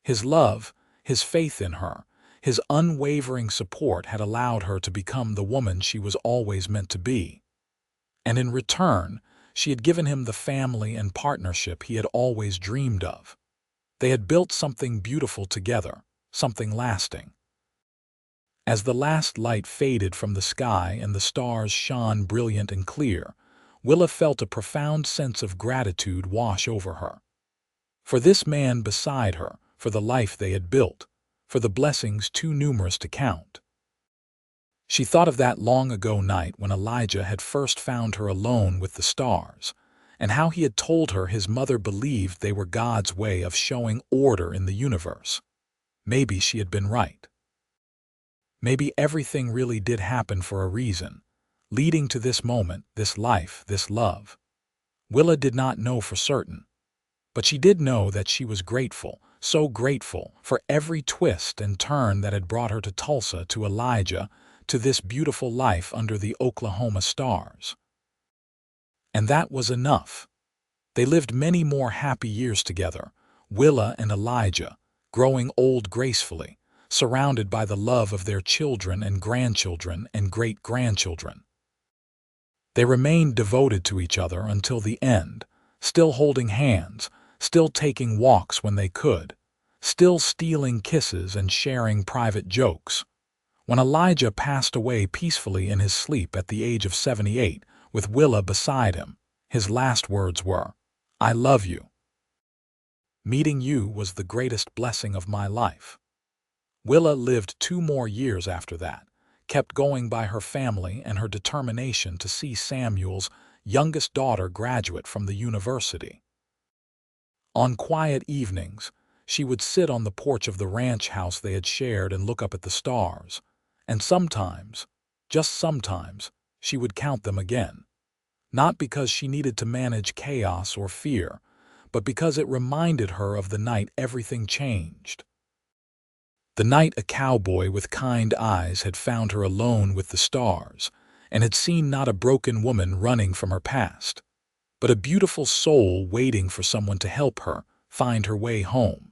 His love, his faith in her, his unwavering support had allowed her to become the woman she was always meant to be. And in return, she had given him the family and partnership he had always dreamed of. They had built something beautiful together, something lasting. As the last light faded from the sky and the stars shone brilliant and clear, Willa felt a profound sense of gratitude wash over her. For this man beside her, for the life they had built, for the blessings too numerous to count. She thought of that long-ago night when Elijah had first found her alone with the stars, and how he had told her his mother believed they were God's way of showing order in the universe. Maybe she had been right. Maybe everything really did happen for a reason, leading to this moment, this life, this love. Willa did not know for certain, but she did know that she was grateful, so grateful, for every twist and turn that had brought her to Tulsa, to Elijah, to this beautiful life under the Oklahoma stars. And that was enough. They lived many more happy years together, Willa and Elijah, growing old gracefully, surrounded by the love of their children and grandchildren and great-grandchildren. They remained devoted to each other until the end, still holding hands, still taking walks when they could, still stealing kisses and sharing private jokes. When Elijah passed away peacefully in his sleep at the age of 78, with Willa beside him, his last words were, "I love you. Meeting you was the greatest blessing of my life." Willa lived 2 more years after that, kept going by her family and her determination to see Samuel's youngest daughter graduate from the university. On quiet evenings, she would sit on the porch of the ranch house they had shared and look up at the stars, and sometimes, just sometimes, she would count them again. Not because she needed to manage chaos or fear, but because it reminded her of the night everything changed. The night a cowboy with kind eyes had found her alone with the stars, and had seen not a broken woman running from her past, but a beautiful soul waiting for someone to help her find her way home.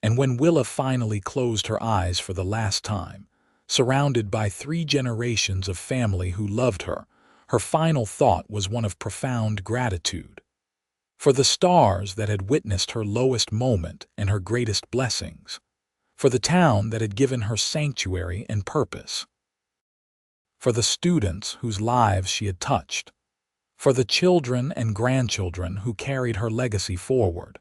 And when Willa finally closed her eyes for the last time, surrounded by 3 generations of family who loved her, her final thought was one of profound gratitude. For the stars that had witnessed her lowest moment and her greatest blessings. For the town that had given her sanctuary and purpose. For the students whose lives she had touched. For the children and grandchildren who carried her legacy forward.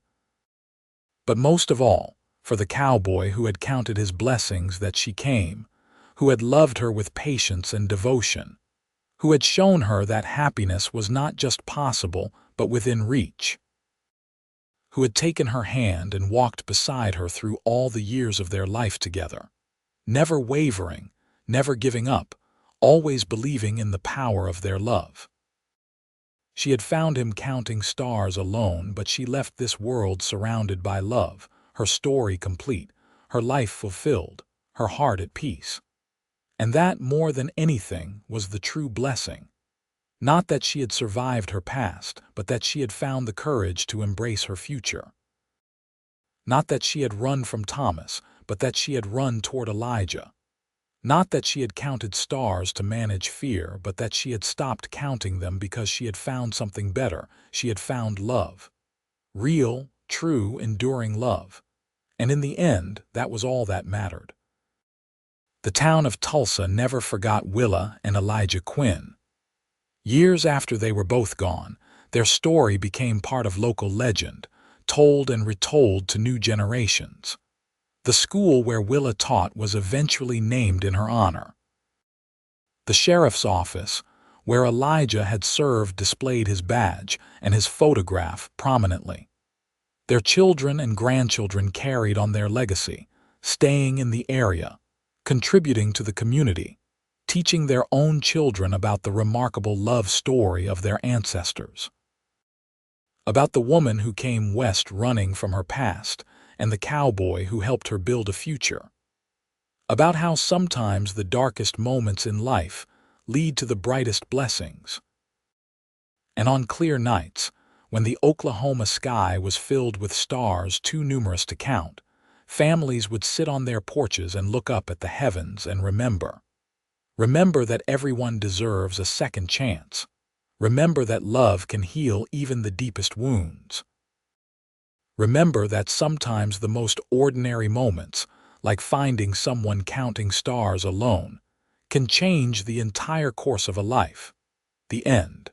But most of all, for the cowboy who had counted his blessings that she came, who had loved her with patience and devotion, who had shown her that happiness was not just possible but within reach, who had taken her hand and walked beside her through all the years of their life together, never wavering, never giving up, always believing in the power of their love. She had found him counting stars alone, but she left this world surrounded by love, her story complete, her life fulfilled, her heart at peace. And that, more than anything, was the true blessing. Not that she had survived her past, but that she had found the courage to embrace her future. Not that she had run from Thomas, but that she had run toward Elijah. Not that she had counted stars to manage fear, but that she had stopped counting them because she had found something better. She had found love. Real, true, enduring love. And in the end, that was all that mattered. The town of Tulsa never forgot Willa and Elijah Quinn. Years after they were both gone, their story became part of local legend, told and retold to new generations. The school where Willa taught was eventually named in her honor. The sheriff's office, where Elijah had served, displayed his badge and his photograph prominently. Their children and grandchildren carried on their legacy, staying in the area, contributing to the community, teaching their own children about the remarkable love story of their ancestors. About the woman who came west running from her past and the cowboy who helped her build a future. About how sometimes the darkest moments in life lead to the brightest blessings. And on clear nights, when the Oklahoma sky was filled with stars too numerous to count, families would sit on their porches and look up at the heavens and remember. Remember that everyone deserves a second chance. Remember that love can heal even the deepest wounds. Remember that sometimes the most ordinary moments, like finding someone counting stars alone, can change the entire course of a life. The end.